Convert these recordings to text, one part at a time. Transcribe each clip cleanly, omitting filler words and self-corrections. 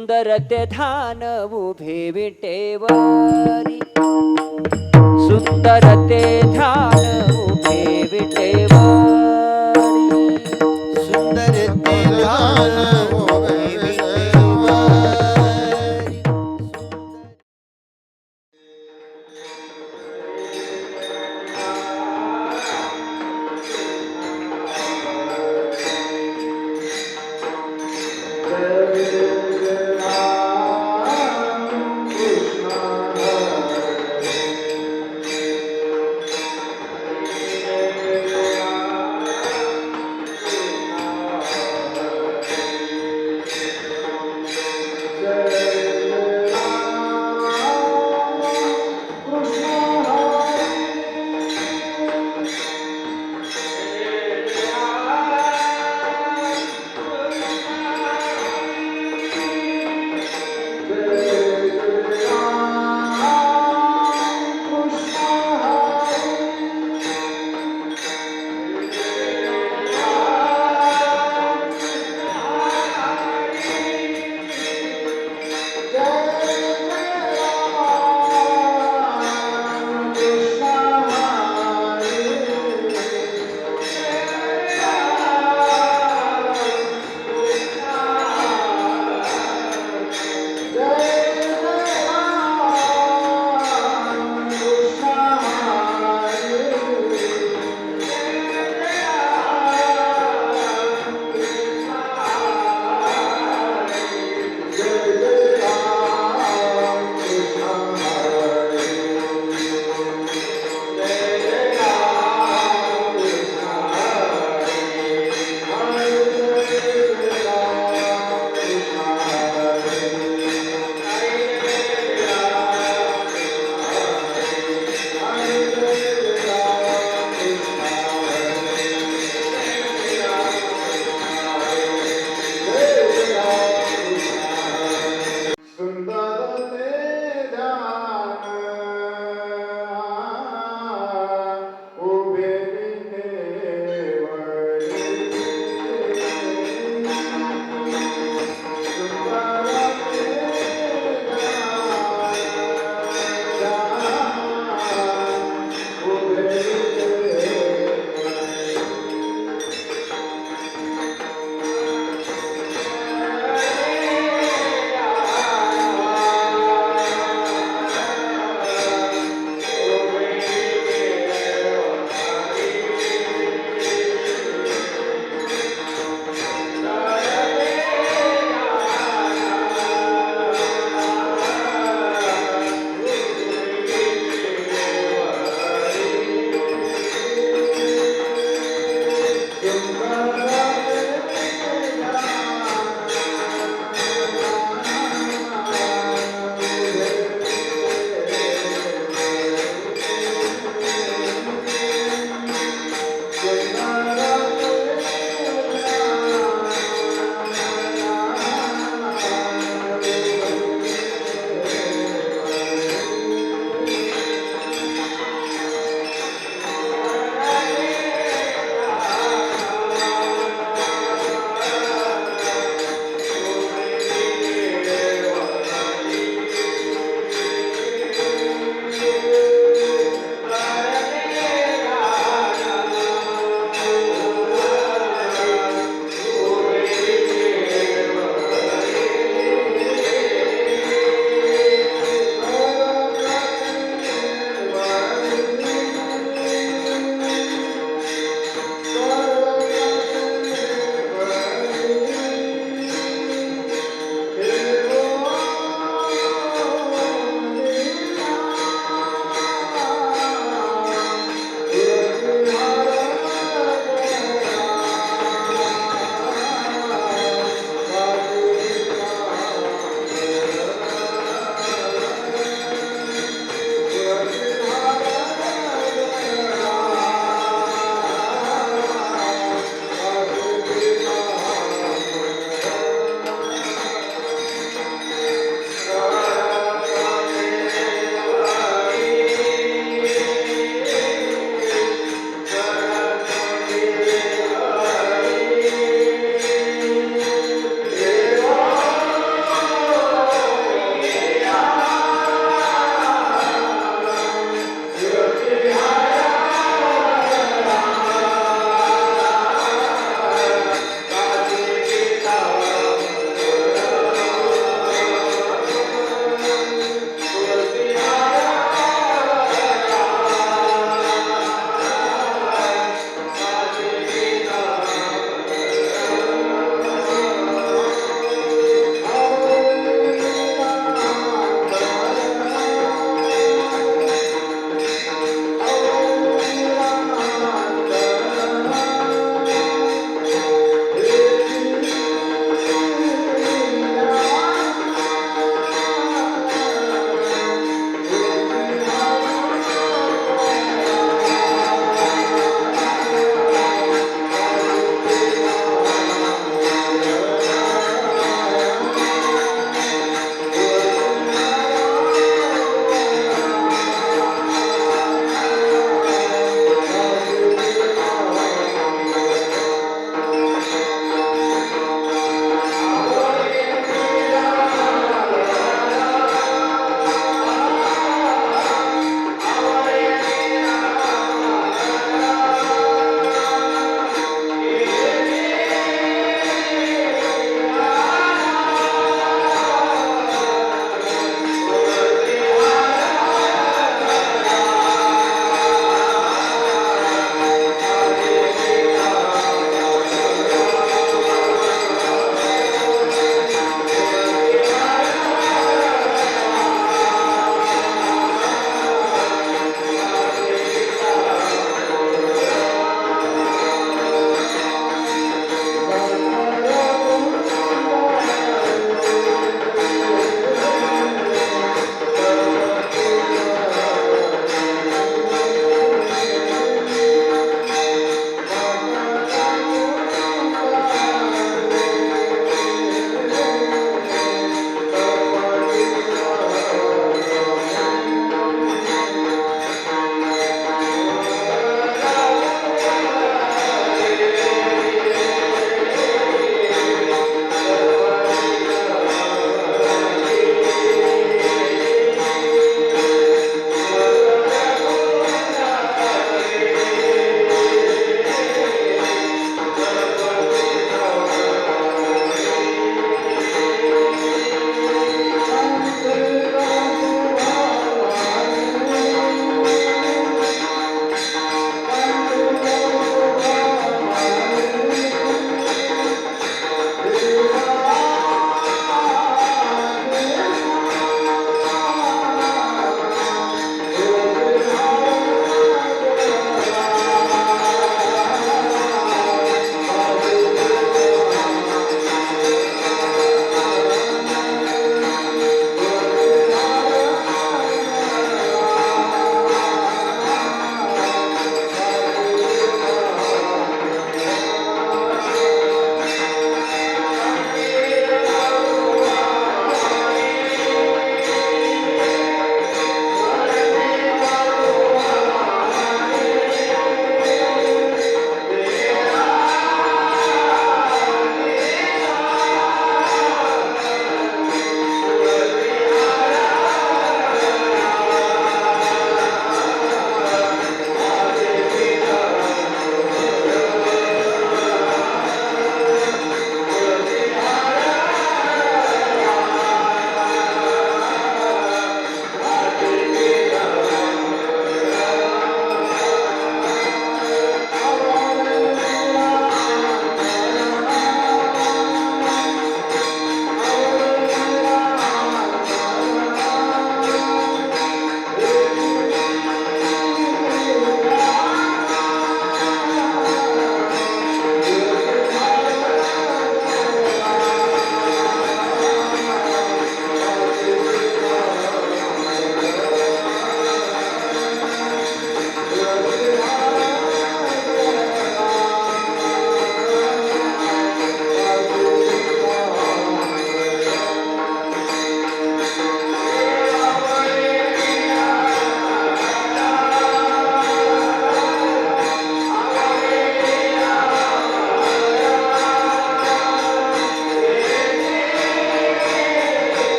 सुंदर ते ध्यान उभे विटेवरी, सुंदर ते ध्यान उभे विटेवरी, सुंदर ते ध्यान उभे विटेवरी.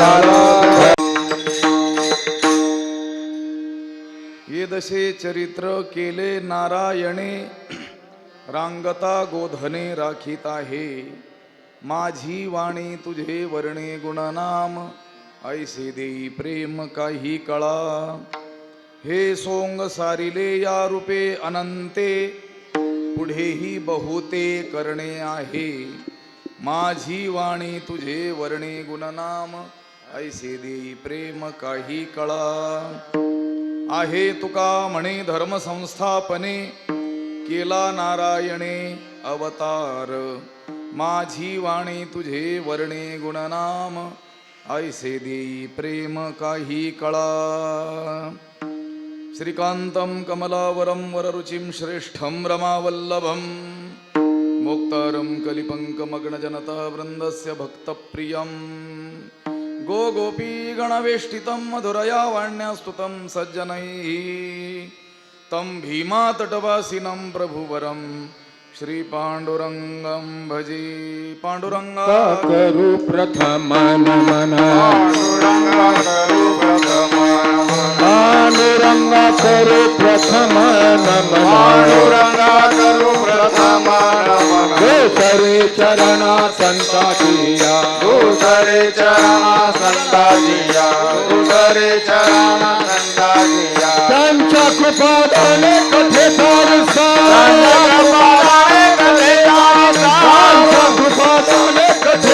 विठाला ये दशे चरित्र केले नारायणे रांगता गोधने राखीत आहे माझी वाणी तुझे वर्णे गुणनाम ऐसे देई प्रेम काही कळा हे सोंग सारिले या रूपे अनंते पुढेही बहुते करणे आहे माझी वाणी तुझे वर्णे गुणनाम ऐसे देई प्रेम काही कळा आहे तुका म्हणे धर्म संस्थापने केला नारायणे अवतार माझी वाणी तुझे वर्णे गुणनाम ऐसे देई प्रेम काही कळा श्रीकांतं कमलावरं वररुचिं श्रेष्ठं रमावल्लभं मोक्तारं कलिपङ्कमग्नजनता वृन्दस्य भक्तप्रियं गोपी गणवेष्टितं मधुरया वाण्यास्तुतं सज्जनैः तं भीमातटवासिनं प्रभुवरं श्री पांडुरंगं भजे पांडुरंगा करू प्रथम नमन पांडुरंगा करू प्रथम नमन पांडुरंगा करू प्रथम नमन दुसरे चरण संतातिया दुसरे चरण संताजिया दुसरे चरण संताजिया त्यांच्या कृपादाने कथे कृपादाने कथे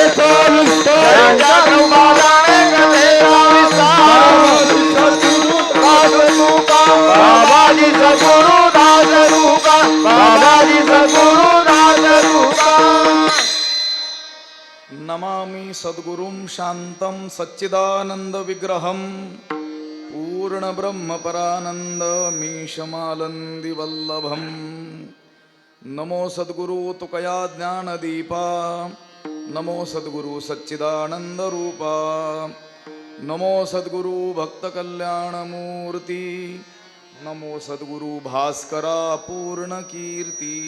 बाबाजी सद्गुरु दास रूपा बाबाजी सद्गुरु दास रूपा नमामि सद्गुरुं शान्तं सच्चिदानंद विग्रहं पूर्ण ब्रह्म परानंद मीशमालंदी वल्लभं नमो सद्गुरु तुकया ज्ञानदीपा नमो सद्गुरु सच्चिदानंद रूपा नमो सद्गुरु भक्त कल्याण मूर्ती नमो सद्गुरु भास्करा पूर्ण कीर्ती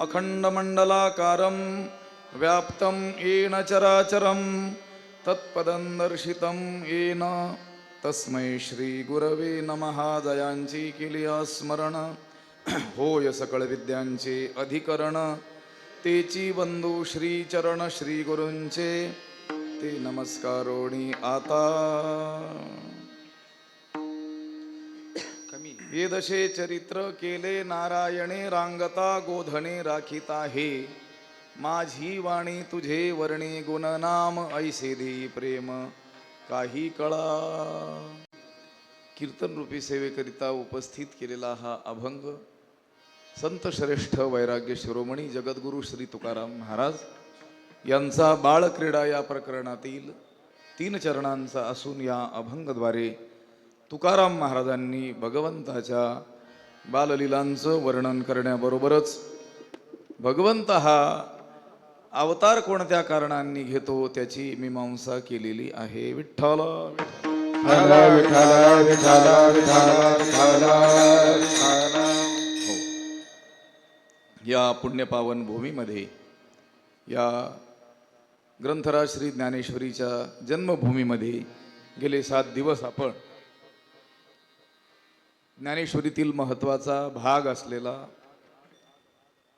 अखंड मंडलाकारं व्याप्तं येन चराचरं तत्पदं दर्शितं येन तस्मै श्री गुरवे नमः जयांची केली स्मरण होय सकळ विद्यांचे अधिकरण तेची बंधू श्री चरण श्री गुरूंचे ते नमस्कारोणी आता ये दशे चरित्र केले नारायणे रांगता गोधने राखीत आहे माझी वाणी तुझे वर्णे गुणनाम ऐसे देई प्रेम काही कळा कीर्तन रूपी सेवेकरिता उपस्थित केलेला हा अभंग संत श्रेष्ठ वैराग्य शिरोमणी जगद्गुरु श्री तुकाराम महाराज यांचा बाळक्रीडा या प्रकरणातील 3 चरणांचा असून या अभंगद्वारे तुकाराम महाराजांनी भगवंताच्या बाललीलांचं वर्णन करण्याबरोबरच भगवंत हा अवतार कोणत्या कारणांनी घेतो त्याची मीमांसा केलेली आहे विठ्ठल या पुण्यपावन भूमीमध्ये या ग्रंथराज श्री ज्ञानेश्वरीच्या जन्मभूमीमध्ये गेले 7 दिवस आपण ज्ञानेश्वरीतील महत्त्वाचा भाग असलेला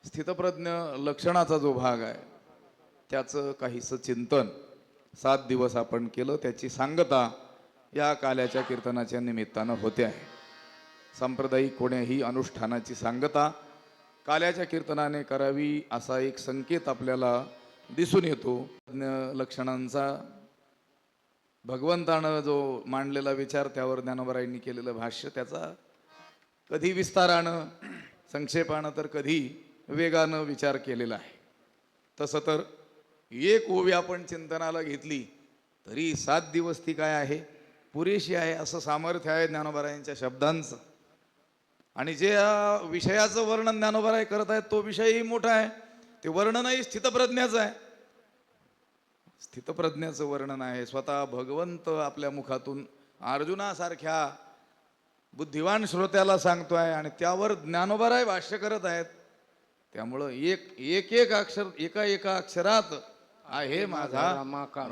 स्थितप्रज्ञ लक्षणाचा जो भाग आहे त्याचं काहीसं चिंतन 7 दिवस आपण केलं त्याची सांगता या काल्याच्या कीर्तनाच्या निमित्तानं होते आहे सांप्रदायिक कोण्याही अनुष्ठानाची सांगता काल्याच्या कीर्तनाने करावी असा एक संकेत आपल्याला दिसून येतो लक्षणांचा भगवंतानं जो मांडलेला विचार त्यावर ज्ञानोबरायांनी केलेलं भाष्य त्याचा कधी विस्तारानं संक्षेपानं तर कधी वेगानं विचार केलेला आहे तसं तर एक ओवी आपण चिंतनाला घेतली तरी 7 दिवस ती काय आहे पुरेशी आहे असं सामर्थ्य आहे ज्ञानोबरायांच्या शब्दांचं आणि जे विषयाचं वर्णन ज्ञानोबराय करत आहेत तो विषयही मोठा आहे ते वर्णनही स्थितप्रज्ञाचं आहे स्थितप्रज्ञाचं वर्णन आहे स्वतः भगवंत आपल्या मुखातून अर्जुनासारख्या बुद्धिवान श्रोत्याला सांगतोय आणि त्यावर ज्ञानोबराय भाष्य करत आहेत त्यामुळं एक अक्षर एका अक्षरात आहे माझा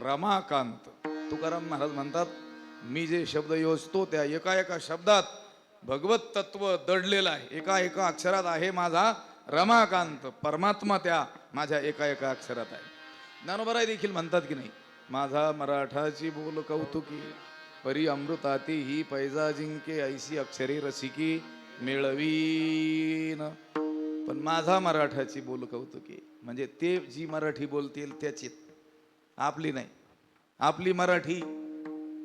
रमाकांत तुकाराम महाराज म्हणतात, मी जे शब्द योजतो त्या एका एका शब्दात भगवत तत्व दडलेलं आहे. एका एका अक्षरात आहे माझा रमाकांत परमात्मा, त्या माझ्या एका एका अक्षरात आहे. ज्ञानोबराय देखील म्हणतात की नाही, माझा मराठाची बोल कौतुकी परी अमृताती ही पैजा जिंके ऐसी अक्षरे रसिकी मिळवीन. पण माझा मराठाची बोल कौतुकी म्हणजे ते जी मराठी बोलतील त्याची, आपली नाही. आपली मराठी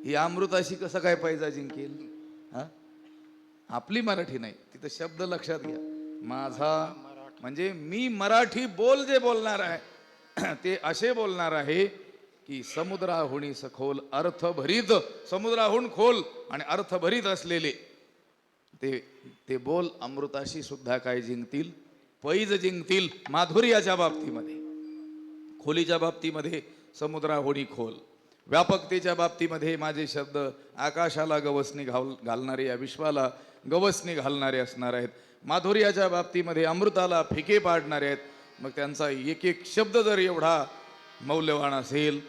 ही अमृताशी कसं काय पैजा जिंकेल? हा, आपली मराठी नाही. तिथं शब्द लक्षात घ्या, माझा म्हणजे मी मराठी बोल जे बोलणार आहे ते असे बोलणार आहे की समुद्राहुनी सखोल अर्थभरीत, समुद्राहून खोल आणि अर्थभरीत असलेले ते बोल अमृताशी सुद्धा काय जिंकतील? पैज जिंकतील. माधुर्याच्या बाबतीमध्ये, खोलीच्या बाबतीमध्ये समुद्राहोडी खोल, व्यापकतेच्या बाबतीमध्ये माझे शब्द आकाशाला गवसणी घालणारे, या विश्वाला गवसणी घालणारे असणार आहेत. माधुर्याच्या बाबतीमध्ये अमृताला फिके पाडणारे आहेत. मग त्यांचा एक एक शब्द जर एवढा मौल्यवान असेल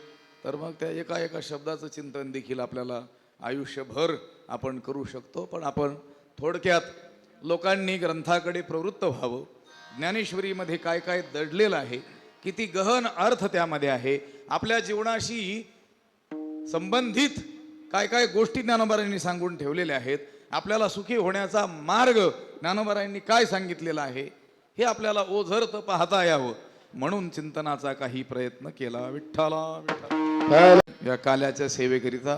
तर मग त्या एका एका शब्दाचं चिंतन देखील आपल्याला आयुष्यभर आपण करू शकतो. पण आपण थोडक्यात लोकांनी ग्रंथाकडे प्रवृत्त व्हावं. ज्ञानेश्वरीमध्ये काय काय दडलेलं आहे, किती गहन अर्थ त्यामध्ये आहे, आपल्या जीवनाशी संबंधित काय काय गोष्टी ज्ञानोबारायांनी सांगून ठेवलेल्या आहेत, आपल्याला सुखी होण्याचा मार्ग ज्ञानोबारायांनी काय सांगितलेला आहे हे आपल्याला ओझरत पाहता यावं म्हणून चिंतनाचा काही प्रयत्न केला. विठ्ठला विठ्ठला. या काल्याच्या सेवेकरिता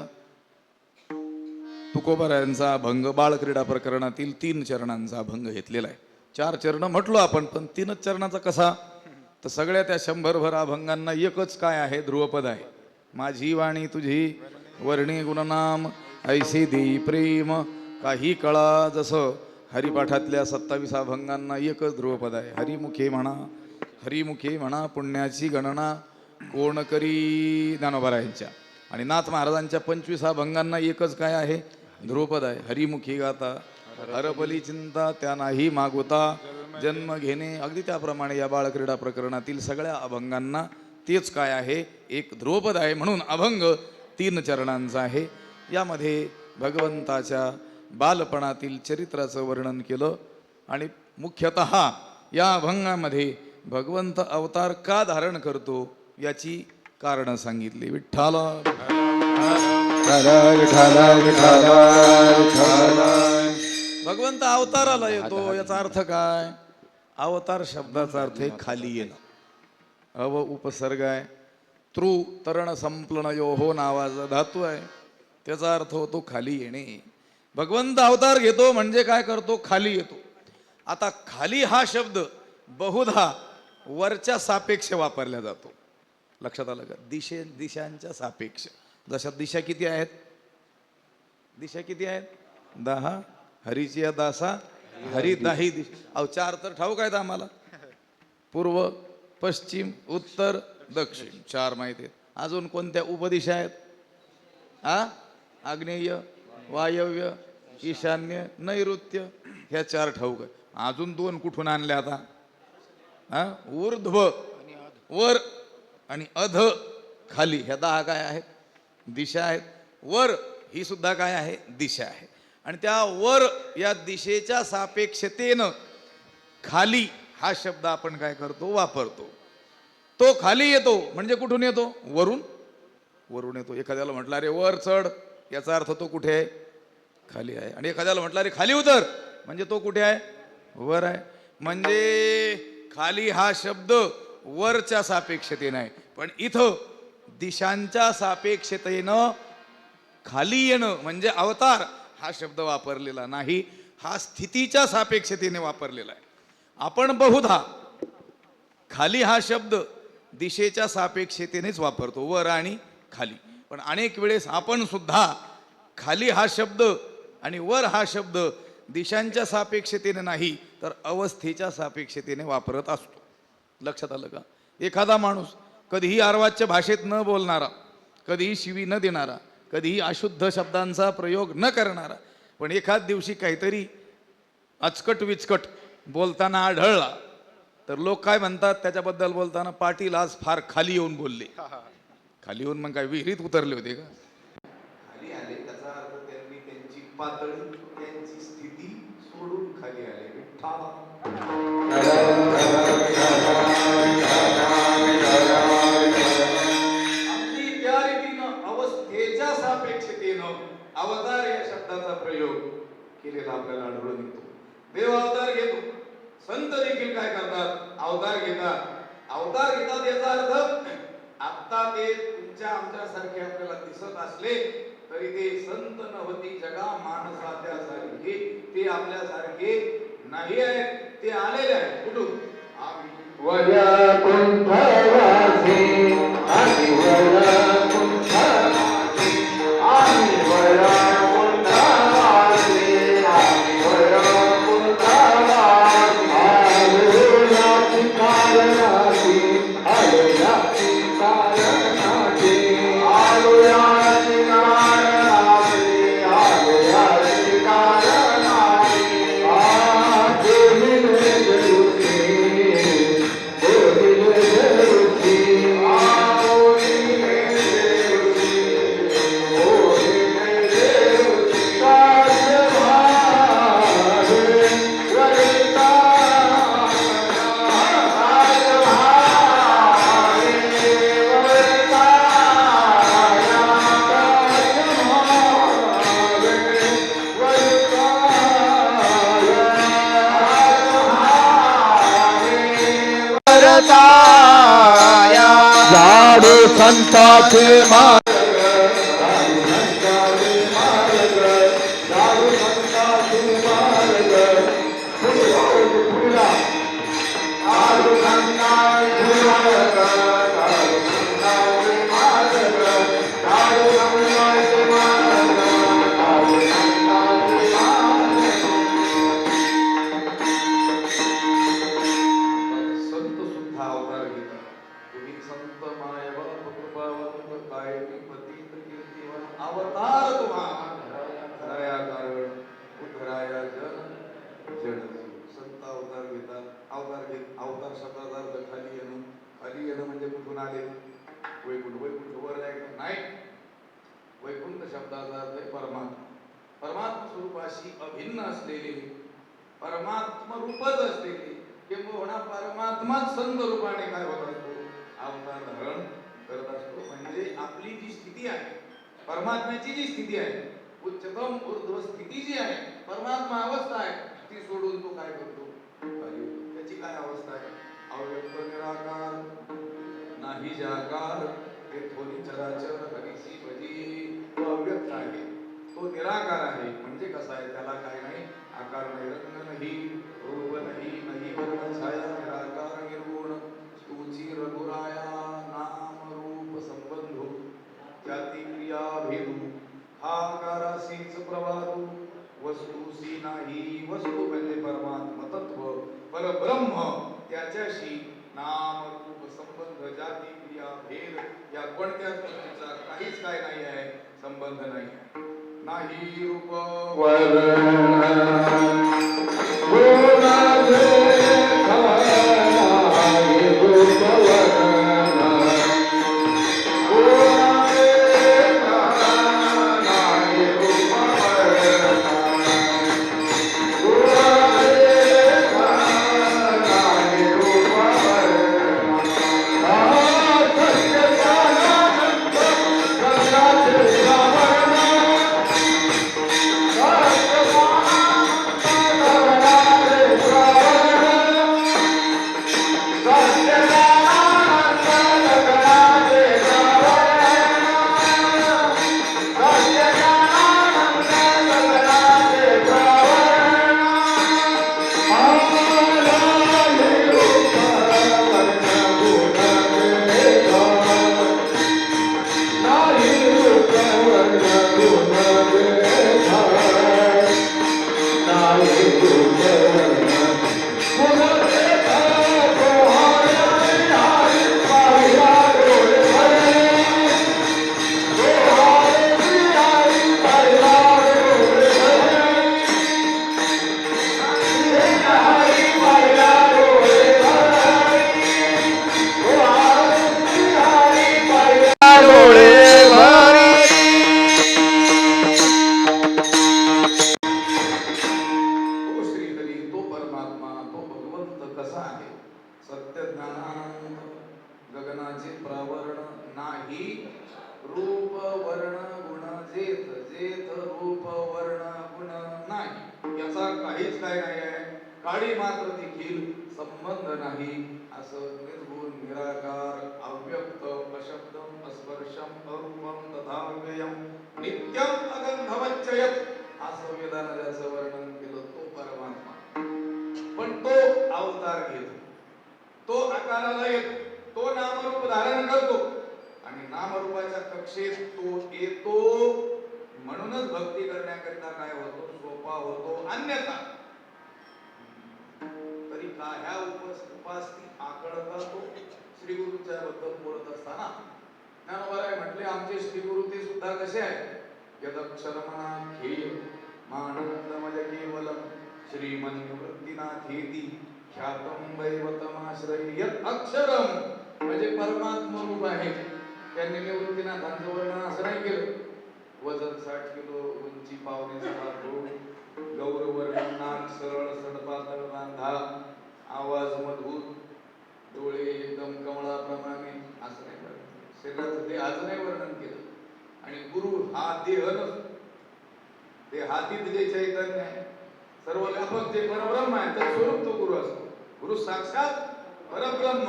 तुकोबारायांचा अभंग बाळक्रीडा प्रकरणातील 3 चरणांचा अभंग घेतलेला आहे. 4 चरण म्हटलो आपण, पण 3च चरणाचा कसा? तर सगळ्या त्या 100भर अभंगांना एकच काय आहे? ध्रुवपद आहे. माझी वाणी तुझी वर्णी गुणनाम ऐसी देई प्रेम काही कळा. जसं हरिपाठातल्या 27 अभंगांना एकच ध्रुवपद आहे. हरिमुखे म्हणा, हरिमुखे म्हणा पुण्याची गणना कोण करी. ज्ञानोबारायांच्या आणि नाथ महाराजांच्या 25 अभंगांना एकच काय आहे? ध्रुवपद आहे. हरिमुखी गाता हरबली चिंता त्या नाही मागवता जन्म घेणे. अगदी त्याप्रमाणे या बाळक्रीडा प्रकरणातील सगळ्या अभंगांना तेच काय आहे? एक ध्रुवपद आहे. म्हणून अभंग 3 चरणांचा आहे. यामध्ये भगवंताच्या बालपणातील चरित्राचं वर्णन केलं आणि मुख्यतः या अभंगामध्ये भगवंत अवतार का धारण करतो याची कारणं सांगितली. विठ्ठला भगवंत अवताराला येतो याचा अर्थ काय? अवतार शब्दाचा अर्थ आहे खाली येणं. अव उपसर्ग आहे. तृ तरण संप्लन योहो नावाचा धातू आहे. त्याचा अर्थ होतो खाली येणे. भगवंत अवतार घेतो म्हणजे काय करतो? खाली येतो. आता खाली हा शब्द बहुधा वरच्या सापेक्ष वापरला जातो. लक्षात आलं का? दिशांच्या सापेक्ष. जशा दिशा किती आहेत? दिशा किती आहेत? 10. हरीची या दासा हरी 10 दिशा. अहो 4 तर ठाऊक आहेत आम्हाला. पूर्व पश्चिम उत्तर दक्षिण 4 माहिती आहेत. अजून कोणत्या उपदिशा आहेत? आग्नेय वायव्य ईशान्य नैऋत्य ह्या 4 ठाऊक आहे. अजून 2 कुठून आणल्या आता? ऊर्ध्व वर आणि अध खाली. ह्या 10 काय आहेत? दिशा आहेत. वर ही सुद्धा काय आहे? दिशा आहे. आणि त्या वर या दिशेच्या सापेक्षतेनं खाली हा शब्द आपण काय करतो? वापरतो. तो खाली येतो म्हणजे कुठून येतो? वरून. वरून येतो. एखाद्याला म्हटलं अरे वर चढ, याचा अर्थ तो कुठे आहे? खाली आहे. आणि एखाद्याला म्हटलं अरे खाली उतर, म्हणजे तो कुठे आहे? वर आहे. म्हणजे खाली हा शब्द वरच्या सापेक्षतेने आहे. पण इथं दिशांच्या सापेक्षतेनं खाली येणं म्हणजे अवतार हा शब्द वापरलेला नाही. हा स्थितीच्या सापेक्षतेने वापरलेला आहे. आपण बहुधा खाली हा शब्द दिशेच्या सापेक्षतेनेच वापरतो, वर आणि खाली. पण अनेक वेळेस आपण सुद्धा खाली हा शब्द आणि वर हा शब्द दिशांच्या सापेक्षतेने नाही तर अवस्थेच्या सापेक्षतेने वापरत असतो. लक्षात आलं का? एखादा माणूस कधीही अर्वाच्य भाषेत न बोलणारा, कधीही शिवी न देणारा, कधीही अशुद्ध शब्दांचा प्रयोग न करणारा, पण एखाद दिवशी काहीतरी अचकट विचकट बोलताना आढळला तर लोक काय म्हणतात त्याच्याबद्दल बोलताना? पाटील आज फार खाली येऊन बोलले. खाली येऊन मग काय विहिरीत उतरले होते का? पातळी त्यांची स्थिती सोडून खाली आले. विठ्ठल अगदी त्या रीतीनं अवस्थेच्या सापेक्षतेनं अवतार या शब्दाचा प्रयोग केलेला आपल्याला आढळून येतो. देव अवतार घेतो, संत देखील काय करतात, अवतार घेतात. अवतार घेतात याचा अर्थ आता ते तुमच्या आमच्या सारखे आपल्याला दिसत असले तरी ते संत नव्हती जगा माणसा सारखे, ते आपल्या सारखे नाही आहेत, ते आलेले आहेत. कुठून? वैकुंठवासी आम्ही वैकुंठवासी, आम्ही वैकुंठवासी, आम्ही वैकुंठवासी. आलोयाची कारणाची, आलोयाची कारणाची, आलोयाची कारणाची, आलोयाची कारणाची. झाडू संताचे मार्ग, झाडू संताचे मार्ग, झाडू संताचे मार्ग. पुढला झाडू संताचे मार्ग, झाडू संताचे मार्ग, झाडू संताचे मार्ग, झाडू संताचे मार्ग. संत सुद्धा अवतार घेतात. तुम्ही संत माय बाप कृपावंत कायमी पतित कीर्तिवन अवतार तुम्हा धराया कारण उधराया जन जन. संत अवतार घेतात. अवतार शब्दाचा अर्थ खाली येणं. खाली येणं म्हणजे कुठून आले? वैकुंठ. वैकुंठ वर जायचं नाही. वैकुंठ शब्दाचा अर्थ आहे परमात्मा. परमात्मा स्वरूपाशी अभिन्न असलेले, परमात्मा रूपच असलेले, किंवा परमात्माच संत रूपाने काय होत असतो? अवतार धारण करत असतो. म्हणजे आपली जी स्थिती आहे, परमात्म्याची जी स्थिती आहे, उच्चतम ऊर्ध्व स्थिती जी आहे, परमात्मा अवस्था आहे, ती सोडून तो काय करतो? त्याची काय अवस्था आहे? अव्यक्त निराकार नाही जाकार, ते थोडी चराचर हरिसी भजी. तो अव्यक्त आहे, तो निराकार आहे. म्हणजे कसा आहे? त्याला काय नाही, आकार नाही, रंग नाही, रूप नाही, नाही वर्ण छाया, निराकार निर्गुण, स्तुची रघुराया, नाम रूप संबंधो, जाती क्रिया भेदू, हा आकाराशीच प्रवादू, वस्तूसी नाही. वस्तू म्हणजे परमात्मा तत्व, परब्रह्म, त्याच्याशी नाम रूप संबंध, जाती क्रिया भेद या कोणत्याच गोष्टीचा काहीच काय नाही आहे, संबंध नाही. नाही रूप वर्ण काय नाही आहे, काळी मात्र देखील संबंध नाही, असं निर्गुण निराकार अव्यक्त अशब्दम अस्पर्शम अरूपम तथा व्ययम नित्यम अगंधवच्चयत असं वेदाने ज्याचं वर्णन केलं तो परमात्मा. पण तो अवतार घेतो, तो आकाराला येतो, तो नामरूप धारण करतो आणि नामरूपाच्या कक्षेत तो येतो. म्हणूनच भक्ती करण्याकरिता काय होतो, सोपा होतो. अन्यथा तरी का ह्या उपासती आकळता तो श्री गुरुच्या बद्दल बोलत असताना ज्ञानोबाराय म्हटले आमचे श्री गुरु ते सुद्धा कसे आहेत, यदक्षरमणाख्येय मानंदमय केवलम श्रीमन्निवृत्तिनाथेति ख्यातम वैवतमाश्रय यत् अक्षरम म्हणजे परमात्मा रूप आहे. त्यांनी निवृत्तीनाथांचं वर्णन असं नाही केलं. वजन 60 किलो, उंची 5.6 फूट, गौरवर्ण नाक सरळ सडपातळ बांधा, आवाज मधुर, डोळे एकदम कमळाप्रमाणे, असं नाही केलं. शरीराचं देहाचं नाही वर्णन केलं. आणि गुरु हा देह नसतो, देहातीत जे चैतन्य आहे, सर्व व्यापक जे परब्रह्म आहे त्या स्वरूप तो गुरु असतो. गुरु साक्षात परब्रह्म.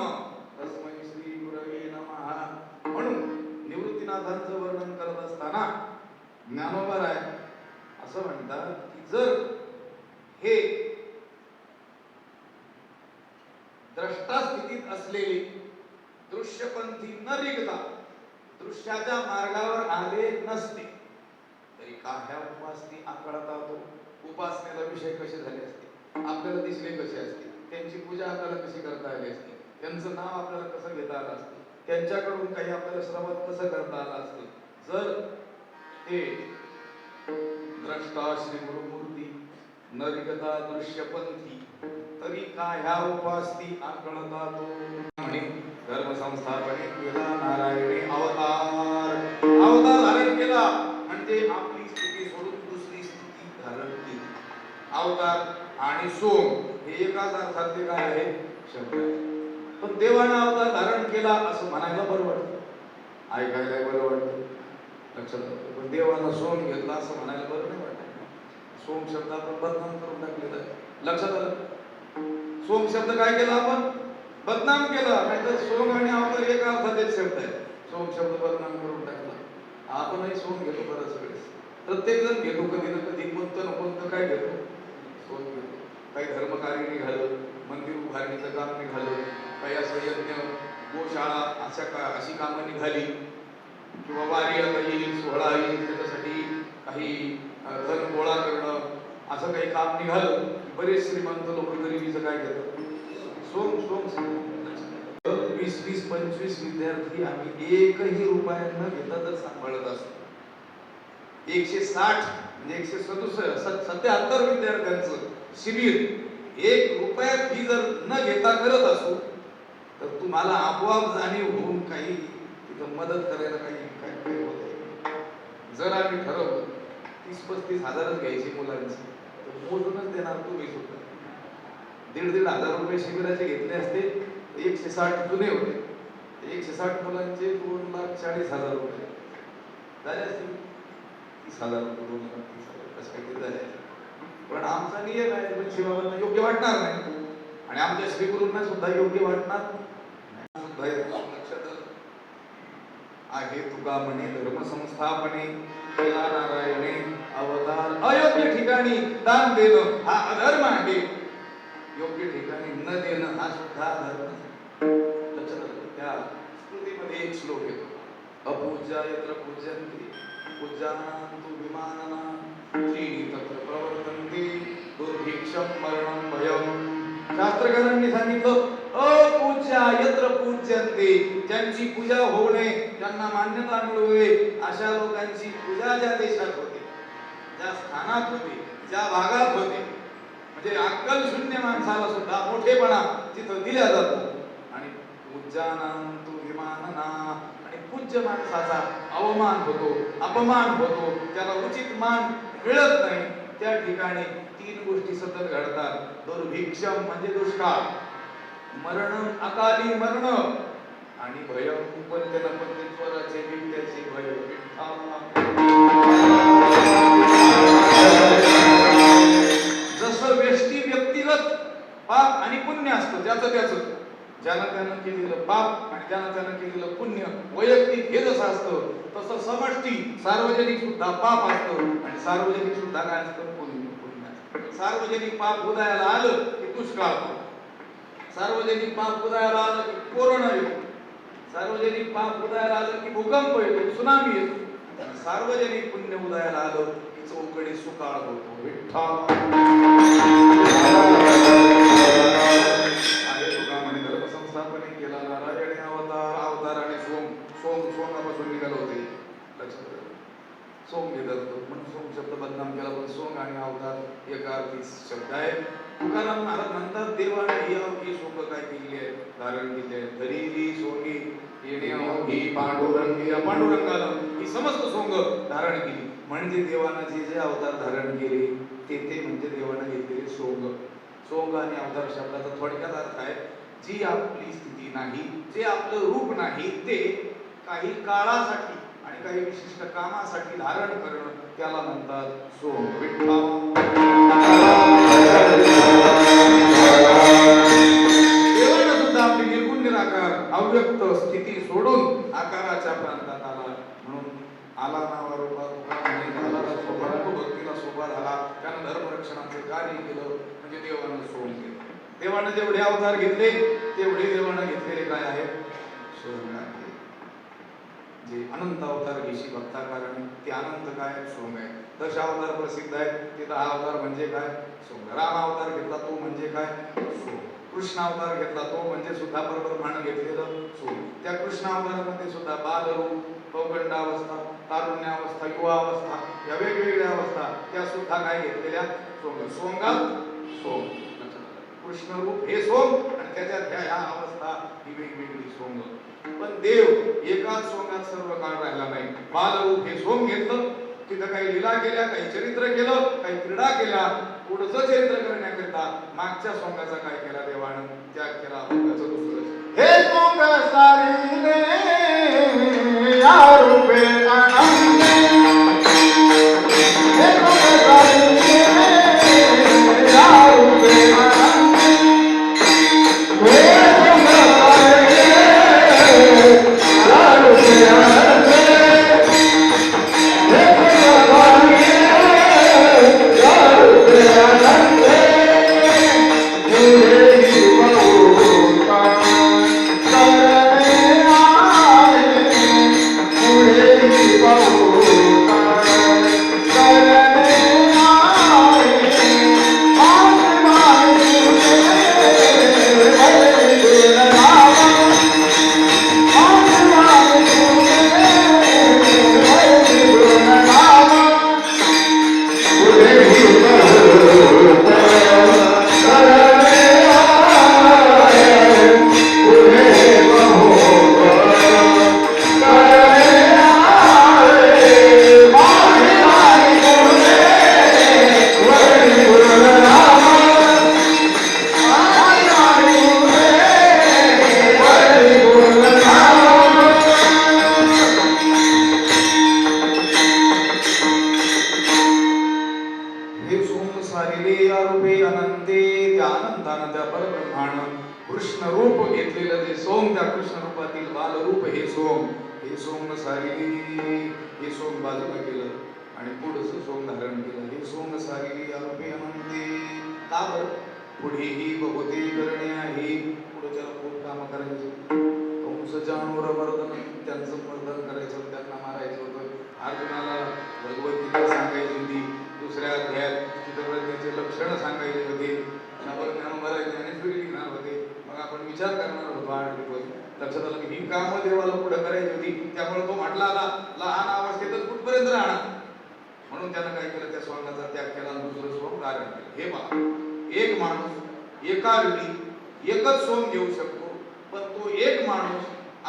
तस्मै श्री गुरवे नमः. म्हणून निवृत्तीनाथांचं वर्णन करत असताना ज्ञानोबाराय असं म्हणतात की जर हे द्रष्टा स्थितीत असलेले दृश्यपंथी न निघता दृश्याच्या मार्गावर आले नसते तरी का ह्या उपासनी आकळता तो. उपासनेला विषय कसे झाले असते, आपल्याला दिसले कसे असते, त्यांची पूजा आपल्याला कशी करता आली असते, त्यांचं नाव आपल्याला कसं घेता आलं असते, त्यांच्याकडून काही आपल्याला श्रवण कसं करता आलं असते. जर ते द्रष्टा श्री गुरुमूर्ती नरिकता दृश्यपंथी तरी का ह्या उपासती आकळता तो. म्हणे धर्म संस्थापने केला नारायणी अवतार. अवतार धारण केला म्हणजे आपली स्थिती सोडून दुसरी स्थिती धारण केली. अवतार आणि सोम हे एकाच अर्थातले काय आहे, शब्द आहे. पण देवाने अवतार धारण केला असं म्हणायला बरं वाटतं, ऐकायला बरं वाटतं, लक्षात येतं. पण देवानं सोम घेतला असं म्हणायला बरं नाही वाटत. सोम शब्द आपण बदनाम करून टाकलेला आहे. लक्षात आलं. सोम शब्द काय केला आपण, बदनाम केला. नाहीतर सोम आणि अवतार एका अर्थातच शब्द आहे. सोम शब्द बदनाम करून टाकला. आपणही सोम घेतो बऱ्याच वेळेस, प्रत्येक जण घेतो, कधी ना कधी कोणतं ना कोणतं काय घेतो, सोम घेतो. काही धर्मकार्य निघालं, मंदिर उभारणीचं काम निघालं, काही असं यज्ञ गोशाळा अशी कामं निघाली, किंवा वारी आता येईल, सोहळा येईल, त्याच्यासाठी काही धन गोळा करणं, असं काही काम निघालं. बरेच श्रीमंत लोक गरिबीचं काय घेतात, सोम सोम. 20-25 विद्यार्थी आम्ही एकही रुपया न घेता तर सांभाळत असतो. 160 म्हणजे 177 विद्यार्थ्यांचं शिबिर 1 रुपया फी जर न घेता करत असू तर तुम्हाला आपोआप जाणीव होऊन काही तिथं मदत करायला काही होत. जर आम्ही ठरवलं 30-35 हजारच घ्यायचे मुलांचे तर मोजूनच देणार तुम्ही सुद्धा. 1.5 हजार रुपये शिबिराचे घेतले असते 160 जुने होते. 160 मुलांचे 2,40,000 रुपये झाले असतील. 30,000 रुपये 2,30,000 कसं काही झाले. पण आमचा नियम आहे पण शिवाबांना योग्य वाटणार नाही आणि आमच्या श्रीगुरूंना सुद्धा योग्य वाटणार नाही. लक्षात आहे. तुका म्हणे धर्म संस्थापने केला नारायणे अवतार. अयोग्य ठिकाणी दान देणं हा अधर्म आहे. योग्य ठिकाणी न देणं हा सुद्धा अधर्म. त्या स्मृतीमध्ये एक श्लोक येतो, अपूज्या यत्र पूज्यन्ते पूज्यानान्तु विमानना त्रीणि तत्र प्रवर्तन्ते दुर्भिक्षं मरणं भयं. शास्त्रकारांनी सांगितलं अपूज्या यत्र पूज्यन्ते, ज्यांची पूजा होऊ नये, ज्यांना मान्यता मिळू नये अशा लोकांची पूजा ज्या देशात होते, ज्या स्थानात होते, ज्या भागात होते, म्हणजे अक्कल शून्य माणसाला सुद्धा मोठेपणा तिथं दिला जातो. आणि पूज्यानान्तु विमानना, आणि पूज्य माणसाचा अवमान होतो, अपमान होतो, त्याला उचित मान मिळत नाही. त्या ठिकाणी 3 गोष्टी सतत घडतात. दुर्भिक्षम म्हणजे दुष्काळ, मरण अकाली मरण, आणि भयं पंचनपंचेश्वराचे बिबट्याचे भय. जसं वेष्टी समष्टी सार्वजनिक सुद्धा पाप असतं आणि सार्वजनिक सुद्धा काय असतं पुण्य. सार्वजनिक पाप उदयाला आलं की दुष्काळ येतो. सार्वजनिक पाप उदयाला आलं की कोरोना येतो. सार्वजनिक पाप उदयाला आलं की भूकंप येतो, सुनामी येतो. आणि सार्वजनिक पुण्य उदयाला आलं की चौकडे सुकाळ होतो. विठ्ठल आहे तुका म्हणे धर्मसंस्थापने केला नारायणी अवतार आणि सोंगापासून निघाले होते. लक्षात सोंग घेतात म्हणून सोंग शब्द बदनाम केला, पण सोंग आणि अवतार एका अर्थी शब्द आहे. तुकाराम महाराज म्हणतात देवाने ही सोंग काय केली आहे, धारण केली आहे. तरी सोंगी येणे ही पांडुरंगानं ही समस्त सोंग धारण केली. म्हणजे देवानं जे अवतार धारण केले ते म्हणजे देवानं घेतलेले सोंग. सोंग आणि अवतार शब्दाचा थोडक्यात अर्थ आहे जी आपली स्थिती नाही, जे आपलं रूप नाही, ते काही काळासाठी आणि काही विशिष्ट कामासाठी धारण करणं त्याला म्हणतात सोंग. देवानं सुद्धा आपली निर्गुण निराकार अव्यक्त स्थिती सोडून आकाराच्या प्रांतात आला. म्हणून आला नावा रूपा भक्तीला सोबा झाला. त्यानं धर्मरक्षणाचे कार्य केलं म्हणजे देवानं सोंग केलं. देवानं जेवढे अवतार घेतले तेवढे देवानं घेतलेले काय आहेत सोंग आहे. जे अनंत अवतार घेशी भक्ता कारण ते अनंत काय सोंग आहे. दशावतार प्रसिद्ध आहे ते 10 अवतार म्हणजे काय सोंग. राम अवतार घेतला तो म्हणजे काय सोंग. कृष्ण अवतार घेतला तो म्हणजे सुद्धा परब्रह्मानं घेतलेलं सोंग. त्या कृष्ण अवतारामध्ये सुद्धा बालरूप, पौगंडावस्था, तारुण्यावस्था, युवावस्था या वेगवेगळ्या अवस्था त्या सुद्धा काय घेतलेल्या सोंग. सोंगात सोंग. कृष्ण रूप हे सोंग आणि त्याच्यात ह्या अवस्था ही वेगवेगळी सोंग. पण देव एकाच सोंगात सर्व काळ राहिला नाही. बालरूप हे सोंग घेतलं, तिथं काही लीला केल्या, काही चरित्र केलं, काही क्रीडा केल्या. पुढचं चरित्र करण्याकरिता मागच्या सोंगाचा काय केला देवानं, त्याग केला अभंगाचं दुसरं. हे सोंग सारिले या रूपे आनंदे. हे सोंग सारिले या रूपे आनंदे. हे सोंग सारिले या रूपे आनंदे. हे सोंग सारिले या रूपे आनंदे. कृष्ण रूप घेतलेलं ते सोंग, त्या कृष्ण रूपातील बालरूप हे सोंग. हे सोंग सारिली, हे सोंग बाजूला केलं आणि पुढचं सोंग धारण केलं. हे सोंग सारिली आरोपी अनंते. का बरं? पुढेही बहुते करणे आहे. पुढे त्याला खूप काम करायचं. कंस जानवर मर्दन, त्यांचं मर्दन करायचं, त्यांना मारायचं होतं. अर्जुनाला भगवद्गीता सांगायची होती. दुसऱ्या अध्यायात चित्रप्रज्ञेचे लक्षण सांगायचे होते. मरायचे आणि फिरी लिहिणार होते. मग आपण विचार करणार होतो 8 दिवस. लक्षात आलं की ही कामं देवाला पुढे करायची होती. त्यामुळे तो म्हटला आला लहान अवस्थेतच कुठपर्यंत राहणार. म्हणून त्यानं काय केलं, त्या स्वांगाचा त्याग केला, दुसरं सोंग धारण केलं. हे पहा, एक माणूस एका वेळी एकच सोंग घेऊ शकतो, पण तो एक माणूस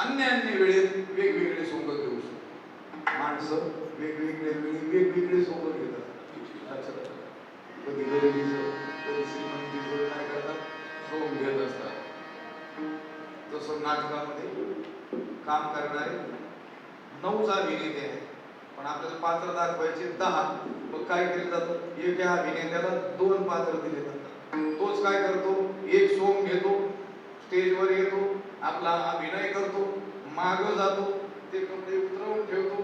अन्य वेळेत वेगवेगळे सोंग घेऊ शकतो. माणसं वेगवेगळे वेळी वेगवेगळे सोंग घेतात. लक्षात आलं? कधी गरिबीचं, कधी श्रीमंतीचं काय करतात, सोंग घेत असतात. जसं नाटकामध्ये काम करणारे 9 अभिनेते आहेत, पण आपल्याला पात्र दाखवायचे 10. मग काय केलं जातं, एका अभिनेत्याला 2 पात्र दिले जातात. तोच काय करतो, एक सोंग घेतो, स्टेजवर येतो, आपला अभिनय करतो, मागं जातो, ते कपडे उतरवून ठेवतो,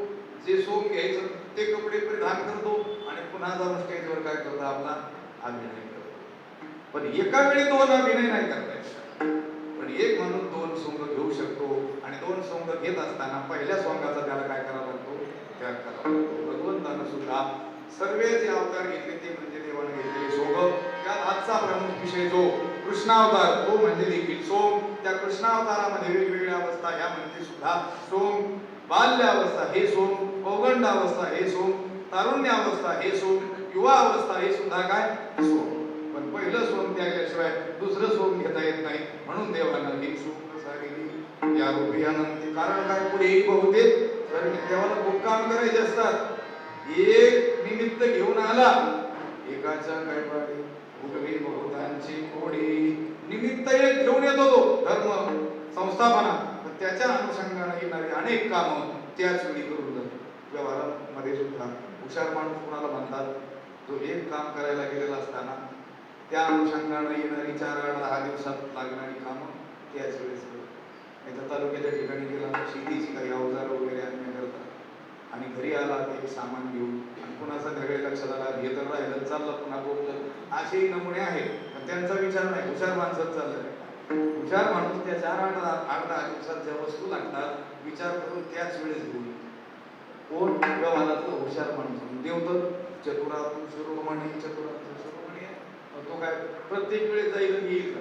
जे सोंग घ्यायचं ते कपडे परिधान करतो आणि पुन्हा जाऊन स्टेजवर काय करतो आपला अभिनय करतो. पण एका वेळी दोन अभिनय नाही करता येत. पण एक माणूस दोन सोंग घेऊ शकतो आणि दोन सोंग घेत असताना पहिल्या सोंगाचा त्याला काय करावा लागतो, त्याग करावा लागतो. भगवंतानं सुद्धा सर्व जे अवतार घेतले ते म्हणजे देवाने घेतलेले सोंग. त्यात आजचा प्रमुख विषय जो कृष्णावतार तो म्हणजे देखील सोंग. त्या कृष्णावतारामध्ये वेगवेगळ्या अवस्था ह्या म्हणजे सुद्धा सोंग. बाल्य अवस्था हे सोंग, पौगंड अवस्था हे सोंग, तारुण्य अवस्था हे सोंग, युवा अवस्था हे सुद्धा काय सोंग. पण पहिलं सोंग त्याशिवाय दुसरं सोंग घेता येत नाही. म्हणून देवानं ही सोंग सारिली या रूपी अनंती. कारण काय पुढेही बहुतेक तर देवाला खूप काम करायचे असतात. एक निमित्त घेऊन आला एकाच्या काय पाडी उगवी बहुतांची कोडी. निमित्त एक घेऊन येतो तो धर्म संस्थापना. त्याच्या अनुषंगाने येणारी अनेक कामं त्याच वेळी करून जातो. व्यवहारामध्ये सुद्धा हुशार माणूस कोणाला म्हणतात, जो एक काम करायला गेलेला असताना त्या अनुषंगाने येणारी 4-10 दिवसात लागणारी कामं त्याच वेळेस करतो. एका तालुक्याच्या ठिकाणी गेला शेतीची काही अवजार वगैरे आणण्याकरता आणि घरी आला ते सामान घेऊन आणि पुन्हा संध्याकाळी लक्षात आला हे तर राहिलं चाललं पुन्हा बोललं. असेही नमुने आहेत. पण त्यांचा विचार नाही, हुशार माणसात चाललंय. हुशार माणूस त्या 4-8 दिवसात ज्या वस्तू लागतात विचार करून त्याच वेळेस घेऊन. कोण व्यवहारातलं हुशार माणूस. देवतर चतुरातून शिरोमणी चतुरातून शिरोमणी आहे. तो काय प्रत्येक वेळेस जाईल येईल.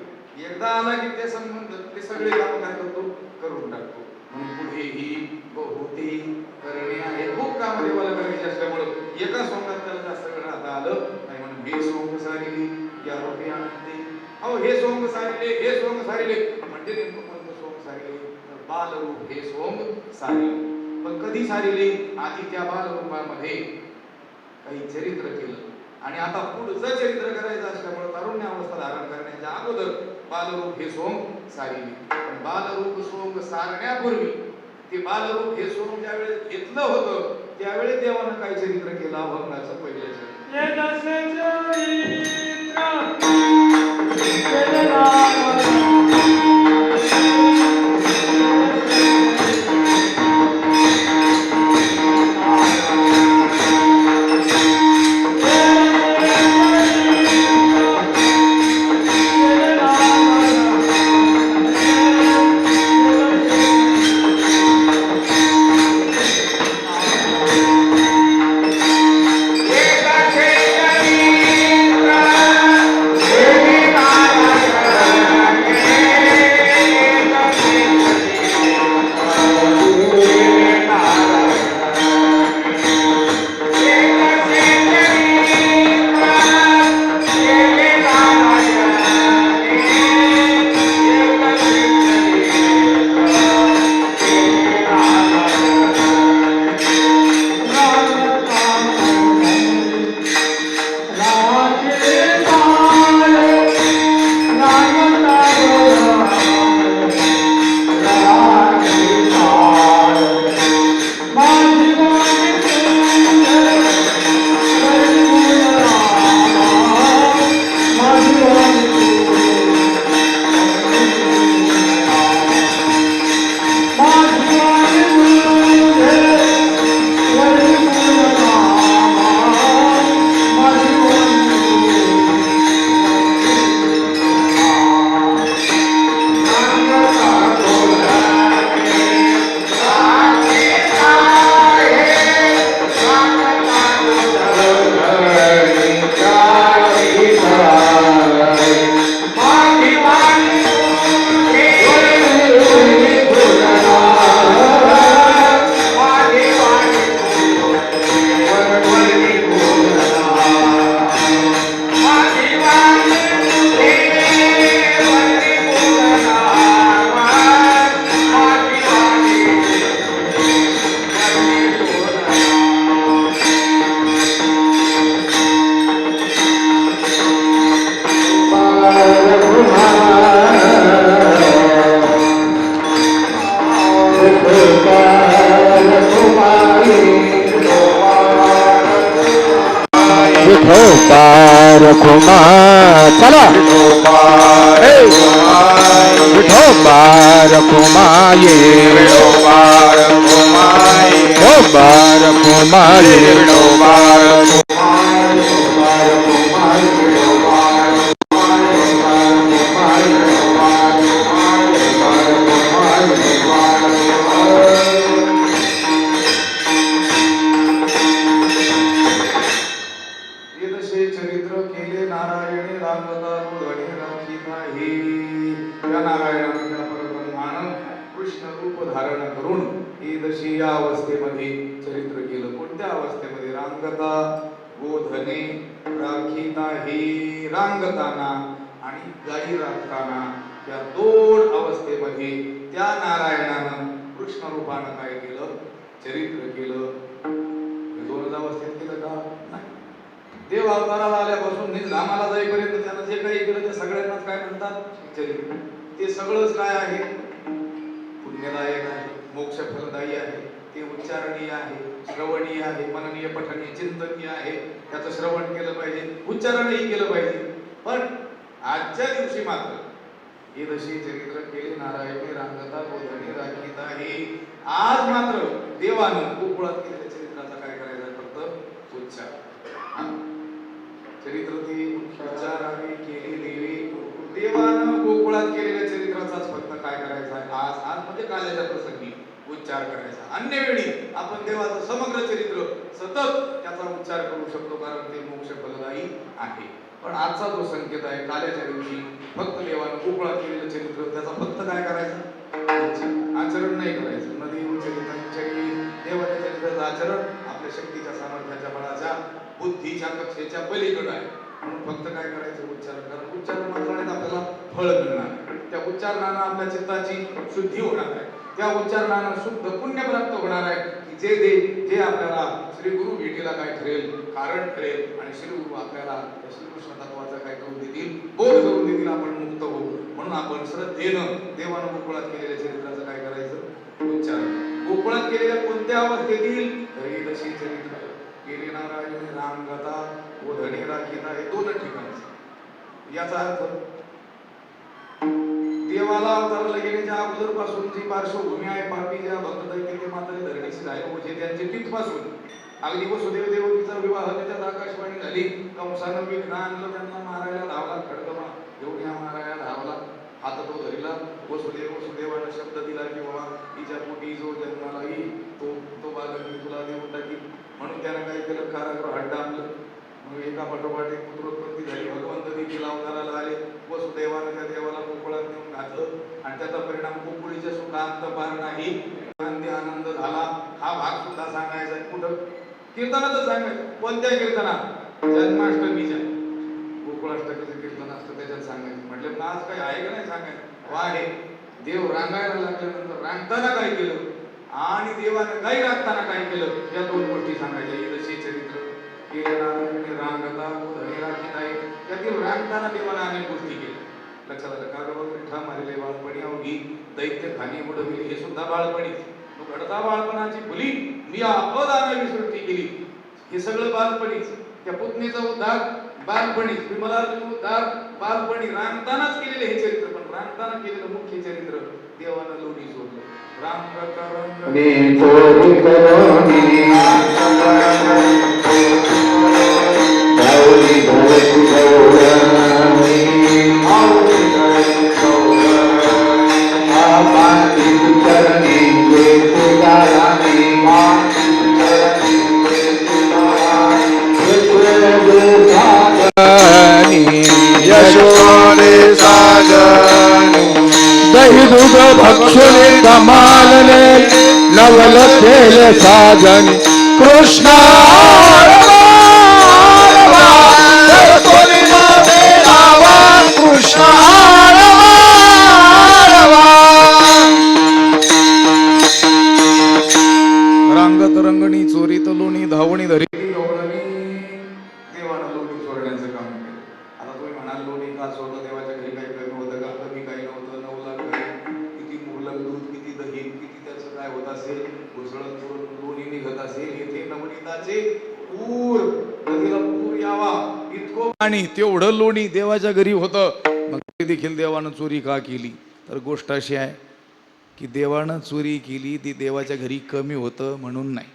एकदा आला की त्या संबंध ते सगळे काम काय करतो करून टाकतो. म्हणून पुढेही बहुते करणे आहे. खूप काम देवाला करायचे असल्यामुळं एका सोंगात त्याला जास्त वेळ राहता आलं नाही. म्हणून हे सोंग सारिली या रूपी अनंती. अहो हे सोंग सारिले, हे सोंग सारिले म्हणजे नेमकं कोणतं सोंग सारिले तर बालरूप हे सोंग सारिले. पण कधी सारिले, आधी त्या बालरूपामध्ये काही चरित्र केलं आणि आता पुढचं चरित्र करायचं असल्यामुळे तारुण्य अवस्था धारण करण्याच्या अगोदर बालरूप हे सोंग सारिले. पण बालरूप सोंग सारण्यापूर्वी ते बालरूप हे सोंग ज्यावेळेस घेतलं होतं त्यावेळेस देवानं काही चरित्र केलं. अभंगाचं पहिलं विठोबार खुमा चला विठोबार खुमाये विठोबार खुमाये येदशे चरित्र केले नारायणे रामदा धणे राखीता हे त्या नारायणानं त्या परब्रह्मानं कृष्ण रूप धारण करून येदशी या अवस्थेमध्ये चरित्र केलं. कोणत्या अवस्थेमध्ये? रांगता गोधने राखीता हे रांगताना आणि गाई राखताना या दोन अवस्थेमध्ये त्या नारायणानं कृष्ण रूपानं काय केलं? चरित्र केलं. हे दोनच अवस्थेत केलं का? नाही. देव अवताराला आल्यापासून धामाला जाईपर्यंत त्यानं जे काही केलं ते सगळ्यांनाच काय म्हणतात? चरित्र. ते सगळंच काय आहे? पुण्यदायक आहे, मोक्ष फलदायी आहे, ते उच्चारणीय आहे, श्रवणीय आहे, मननीय, पठनीय, चिंतनीय आहे. त्याचं श्रवण केलं पाहिजे, उच्चारणही केलं पाहिजे. पण आजच्या दिवशी मात्र येदशी चरित्र केले नारायणे रांगता गोधने राखीता हे आज मात्र देवानं गोकुळात केलेल्या चरित्राचा काय करायचा? फक्त उच्चार. चरित्र ती उच्चाराने केली देवी. देवानं गोकुळात केलेल्या चरित्राचाच फक्त काय करायचा आहे? आज म्हणजे काल्याच्या प्रसंगी उच्चार करायचा. अन्य वेळी आपण देवाचं समग्र चरित्र सतत त्याचा उच्चार करू शकतो, कारण ते मोक्ष फलदायी आहे. पण आजचा जो संकेत आहे, काल्याच्या दिवशी फक्त देवानं गोकुळात केलेलं चरित्र त्याचा फक्त काय करायचं? आचरण नाही करायचं. नदी चरित्रांच्या देवाच्या चरित्राचं आचरण आपल्या शक्तीच्या, सामर्थ्याच्या, बळाच्या, बुद्धीच्या कक्षेच्या पलीकडे आहे. म्हणून फक्त काय करायचं? उच्चारण. कारण उच्चारण मात्राने आपल्याला फळ मिळणार. त्या उच्चारणानं आपल्या चित्ताची शुद्धी होणार आहे. त्या उच्चारणानं शुद्ध पुण्य प्राप्त होणार आहे, की जे आपल्याला श्री गुरु भेटीला काय ठरेल? कारण ठरेल. आणि श्री गुरु आपल्याला श्रीकृष्ण तत्वाचा काय करून देतील? बोध करून देतील. आपण मुक्त होऊ. म्हणून आपण श्रद्धेनं देवानं गोकुळात केलेल्या चरित्राचं काय करायचं? उच्चारण. गोकुळात केलेल्या कोणत्या अवस्थेतील? येदशी चरित्र केले नारायण रामगता गोधने राखीता हे दोन ठिकाणी. याचा अर्थ देवाला अवताराला गेल्याच्या अगोदर पासून जी पार्श्वभूमी आहे, पापी ज्या भक्त दैत्य मात्र धरणीशी झाले म्हणजे त्यांचे तिथपासून अगदी वसुदेव देवकीचा विवाह त्याच्यात आकाशवाणी झाली. कंसानं विघ्न आणलं, त्यांना मारायला धावला. खडकमा घेऊन या मारायला धावला. हात तो धरला. वसुदेवानं शब्द दिला की बाबा तिच्या पोटी जो जन्माला येईल तो बालक मी तुला देऊन टाकील. म्हणून त्यानं काय केलं? कारागृहात डांबलं. मग एका पाठोपाठ एक पुत्रोत्पत्ती झाली. भगवंत देखील अवताराला आले. वसुदेवानं त्या देवाला गोकुळात नेऊन घातलं आणि त्याचा परिणाम गोकुळीच्या सुखांत पार नाही. आनंद झाला. हा भाग सुद्धा सांगायचा. कुठं? कीर्तनातच सांगायचं. कोणत्या कीर्तनात? जन्माष्टमीच्या. गोकुळाष्टमीचं कीर्तन असतं त्याच्यात सांगायचं. म्हटलं आज काही आहे का नाही सांगायचं? आहे. देव रांगायला लागल्यानंतर रांगताना काय केलं आणि देवानं गाई राखताना काय केलं, या दोन गोष्टी सांगायच्या. येदशी चरित्र केले नारायणे रांगता गोधने राखीता हे. त्यातील रांगताना देवानं अनेक गोष्टी केल्या. लक्षात आलं का? विठा मारिले बाळपणी अवघी दैत्य खाणी बुडविले हे सुद्धा बाळपणीच. तो घडता बाळपणाची फुली मी अपदाने विसृती केली हे सगळं बालपणीच. त्या पुतणीचा उद्धार बालपणीच. विमलाचा उद्धार बालपणी. रांगतानाच केलेले हे चरित्र. पण रांगताना केलेलं मुख्य चरित्र देवानं लोणी सोडलं. राम प्रकरण यशोदे साजनी दही दूध भक्षुले कमालले नवल तेल साजनी कृष्णा कृष्णा रांगत रंगणी चोरीत लोणी धावणी धरी. देवानं लोणी सोडण्याचं काम केलं. आता तुम्ही म्हणाल लोणी का सोडलं? देवाच्या घरी काही कमी होतं का? कमी काही नव्हतं. 9 लाख किती मुबलक दूध, किती दही, किती त्याचं काय होत असेल, घुसळत लोणी निघत असेल. येथे नवनीताचे आणि तेवढं लोणी देवाच्या घरी होतं, मग ते देखील देवानं चोरी का केली? तर गोष्ट अशी आहे की देवानं चोरी केली ती देवाच्या घरी कमी होतं म्हणून नाही,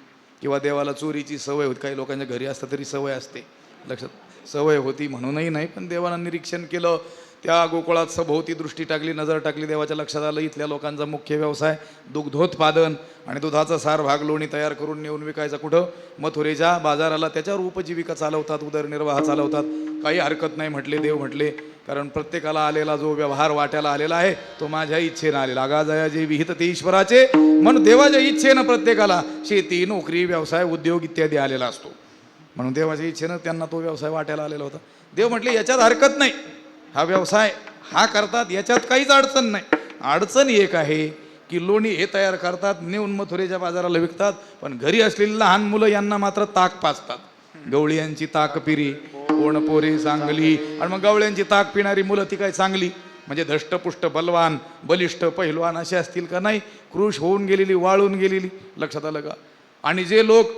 किंवा देवाला चोरीची सवय होती. काही लोकांच्या घरी असतं तरी सवय असते, लक्षात सवय होती म्हणूनही नाही, पण देवानं निरीक्षण केलं, त्या गोकुळात सभोवती दृष्टी टाकली, नजर टाकली, देवाच्या लक्षात आलं इथल्या लोकांचा मुख्य व्यवसाय दुग्धोत्पादन आणि दुधाचा सार भाग लोणी तयार करून नेऊन विकायचा कुठं? मथुरेच्या बाजाराला. त्याच्यावर उपजीविका चालवतात, उदरनिर्वाह चालवतात. काही हरकत नाही म्हटले देव, म्हटले कारण प्रत्येकाला आलेला जो व्यवहार वाट्याला आलेला आहे तो माझ्या इच्छेनं आलेला. आगाजया जे विहित ते ईश्वराचे, म्हणून देवाच्या इच्छेनं प्रत्येकाला शेती, नोकरी, व्यवसाय, उद्योग इत्यादी आलेला असतो. म्हणून देवाच्या इच्छेनं त्यांना तो व्यवसाय वाट्याला आलेला होता. देव म्हटले याच्यात हरकत नाही, हा व्यवसाय हा करतात, याच्यात काहीच अडचण नाही. अडचण एक आहे की लोणी हे तयार करतात, नेऊन मथुरेच्या बाजाराला विकतात, पण घरी असलेली लहान मुलं यांना मात्र ताक पाजतात. गवळ्यांची ताक पिरी कोण पोरे चांगली. आणि मग गवळ्यांची ताक पिणारी मुलं ती काय चांगली म्हणजे धष्टपुष्ट, बलवान, बलिष्ठ, पहिलवान असे असतील का? नाही, कृश होऊन गेलेली, वाळून गेलेली. लक्षात आलं का? आणि जे लोक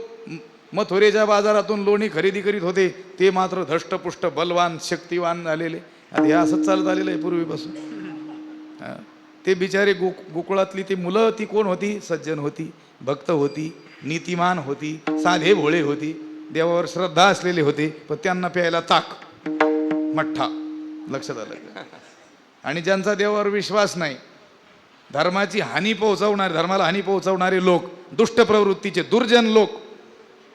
मथुरेच्या बाजारातून लोणी खरेदी करीत होते ते मात्र धष्टपुष्ट, बलवान, शक्तिवान झालेले. आता हे असंच चालत आलेलं आहे पूर्वीपासून. ते बिचारे गोकुळातली ती मुलं ती कोण होती? सज्जन होती, भक्त होती, नीतिमान होती, साधे भोळे होती, देवावर श्रद्धा असलेले होते, पण त्यांना प्यायला ताक, मठ्ठा. लक्षात आलं? आणि ज्यांचा देवावर विश्वास नाही, धर्माची हानी पोहोचवणारे, धर्माला हानी पोहोचवणारे लोक, दुष्ट प्रवृत्तीचे दुर्जन लोक,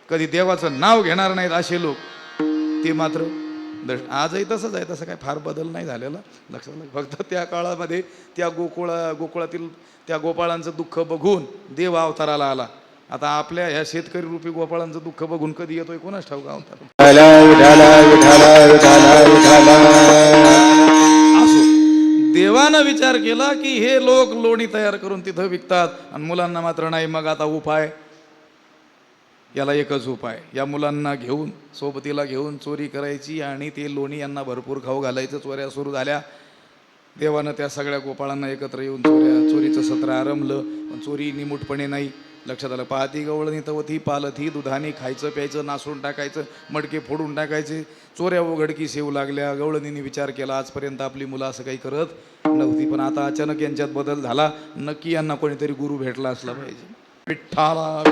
कधी देवाचं नाव घेणार नाहीत असे लोक, ते मात्र आजही तसंच आहे. तसं काय फार बदल नाही झालेला. लक्षात आलं? फक्त त्या काळामध्ये त्या गोकुळातील त्या गोपाळांचं दुःख बघून देव अवताराला आला. आता आपल्या ह्या शेतकरी रूपी गोपाळांचं दुःख बघून कधी येतोय कोणाच ठाऊक अवतार. असो, देवानं विचार केला की हे लोक लोणी तयार करून तिथं विकतात आणि मुलांना मात्र नाही. मग आता उपाय, याला एकच उपाय, या मुलांना घेऊन, सोबतीला घेऊन चोरी करायची आणि ते लोणी यांना भरपूर खाऊ घालायचं. चोऱ्या सुरू झाल्या. देवानं त्या सगळ्या गोपाळांना एकत्र येऊन चोरीचं सत्र आरंभलं. पण चोरी निमूटपणे नाही. लक्षात आलं? पाहती गवळणी तवती पालथी, दुधाने खायचं प्यायचं, नासून टाकायचं, मडके फोडून टाकायचे. चोऱ्या उघडकीस येऊ लागल्या. गवळणीने विचार केला आजपर्यंत आपली मुलं असं काही करत नव्हती, पण आता अचानक यांच्यात बदल झाला. नक्की यांना कोणीतरी गुरु भेटला असला पाहिजे. विठ्ठला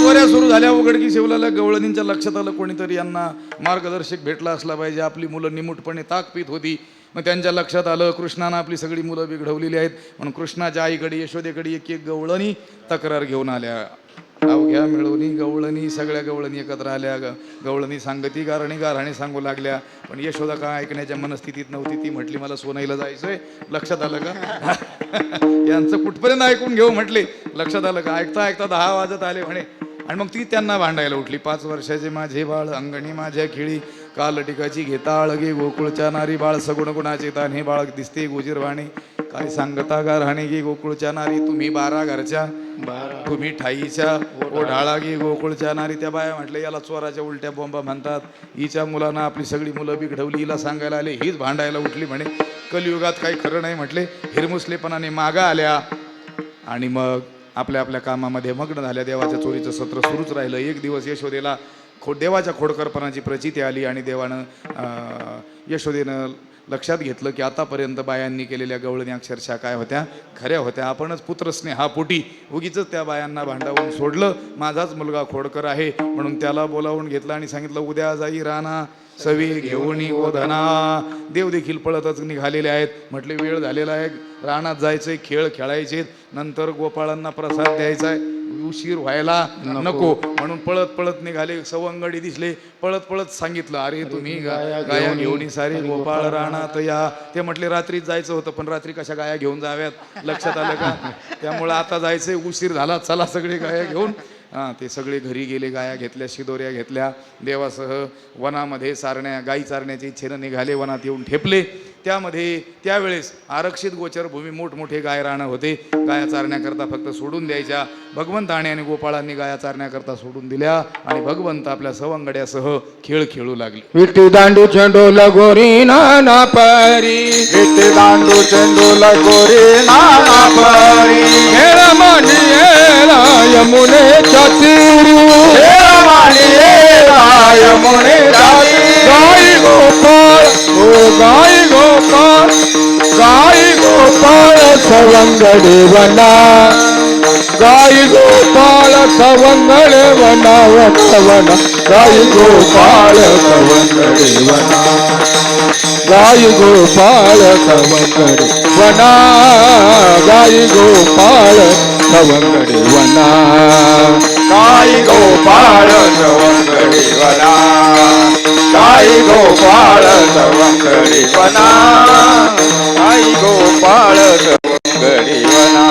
चोऱ्या सुरू झाल्या, उघडकीस येऊ लागल्या. गवळणींच्या लक्षात आलं कोणीतरी यांना मार्गदर्शक भेटला असला पाहिजे. आपली मुलं निमूटपणे ताक पित होती. मग त्यांच्या लक्षात आलं कृष्णानं आपली सगळी मुलं बिघडवलेली आहेत, म्हणून कृष्णाच्या आईकडे यशोदेकडे एक एक गवळणी तक्रार घेऊन आल्या. अवघ्या मिळवणी गवळणी, सगळ्या गवळणी एकत्र आल्या. गवळणी सांगती गारणी सांगू लागल्या, पण यशोदा काय ऐकण्याच्या मनस्थितीत नव्हती. ती म्हटली मला सोनाईला जायचंय. लक्षात आलं का? यांचं कुठपर्यंत ऐकून घेऊ म्हटले. लक्षात आलं का? ऐकता ऐकता 10 वाजत आले म्हणे. आणि मग ती त्यांना भांडायला उठली. 5 वर्षाचे माझे बाळ अंगणी माझ्या खिळी, काल टिकाची घेता अळगे गोकुळच्या नारी, बाळ सगुण गुणाचे तान हे बाळ दिसते गोजीरवाणी, काय सांगता गा राहणे गे गोकुळच्या नारी, तुम्ही 12 घरच्या तुम्ही ठाईच्या ओढाळा गे गोकुळच्या नारी. त्या बाया म्हटलं याला चोराच्या उलट्या बोंबा म्हणतात. हिच्या मुलांना आपली सगळी मुलं बिघडवली, हिला सांगायला आले, हीच भांडायला उठली म्हणे. कलियुगात काही खरं नाही म्हटले. हिरमुसलेपणाने मागा आल्या आणि मग आपल्या आपल्या कामामध्ये मग्न झाल्या. देवाच्या चोरीचं सत्र सुरूच राहिलं. एक दिवस यशोदेला देवाच्या खोडकरपणाची प्रचिती आली आणि देवानं यशोदेनं लक्षात घेतलं की आतापर्यंत बायांनी केलेल्या गवळणी अक्षरशः काय होत्या? खऱ्या होत्या. आपणच पुत्रस्नेहापोटी उगीच त्या बायांना भांडावून सोडलं. माझाच मुलगा खोडकर आहे म्हणून त्याला बोलावून घेतलं आणि सांगितलं उद्या जाई राणा सवी घेऊन ओधना. देव देखील पळतच निघालेले आहेत. म्हटले वेळ झालेला आहे, रानात जायचंय, खेळ खेळायचे, नंतर गोपाळांना प्रसाद द्यायचा आहे, उशीर व्हायला नको म्हणून पळत पळत निघाले. सवंगडी दिसले, पळत पळत सांगितलं अरे तुम्ही गाया घेऊन सारे गोपाळ रानात या. ते म्हटले रात्रीच जायचं होतं, पण रात्री कशा गाया घेऊन जाव्यात? लक्षात आलं का? त्यामुळे आता जायचंय, उशीर झाला, चला सगळे गाया घेऊन. ते सगळे घरी गेले. गाया घेतल्या, शिदोऱ्या घेतल्या. देवासह वनामध्ये सारण्या, गाई चारण्याच्या इच्छेनं निघाले. वनात येऊन ठेपले. त्यामध्ये त्यावेळेस आरक्षित गोचर भूमी मोठमोठे गाय राणं होते. गाया चारण्याकरता फक्त सोडून द्यायच्या. भगवंताने आणि गोपाळांनी गाया चारण्याकरता सोडून दिल्या आणि भगवंत आपल्या सवंगड्यासह खेळ खेळू लागले. विटी दांडू चेंडू लगोरी नाना परी, विटी दांडू चेंडू लगोरी नाना परी, खेळ मांडियेला यमुनेच्या तीरी. सवंगडे वना गाई गोपाळ सवंगडे वना वना गाई गोपाळ सवंगडे वना गाई गोपाळ सवंगडे वना गाई गोपाळ सवंगडे वना गाई गोपाळ सवंगडी वना गाई गोपाळ सवंगडी वना गाई गोपाळ सवंगडी वना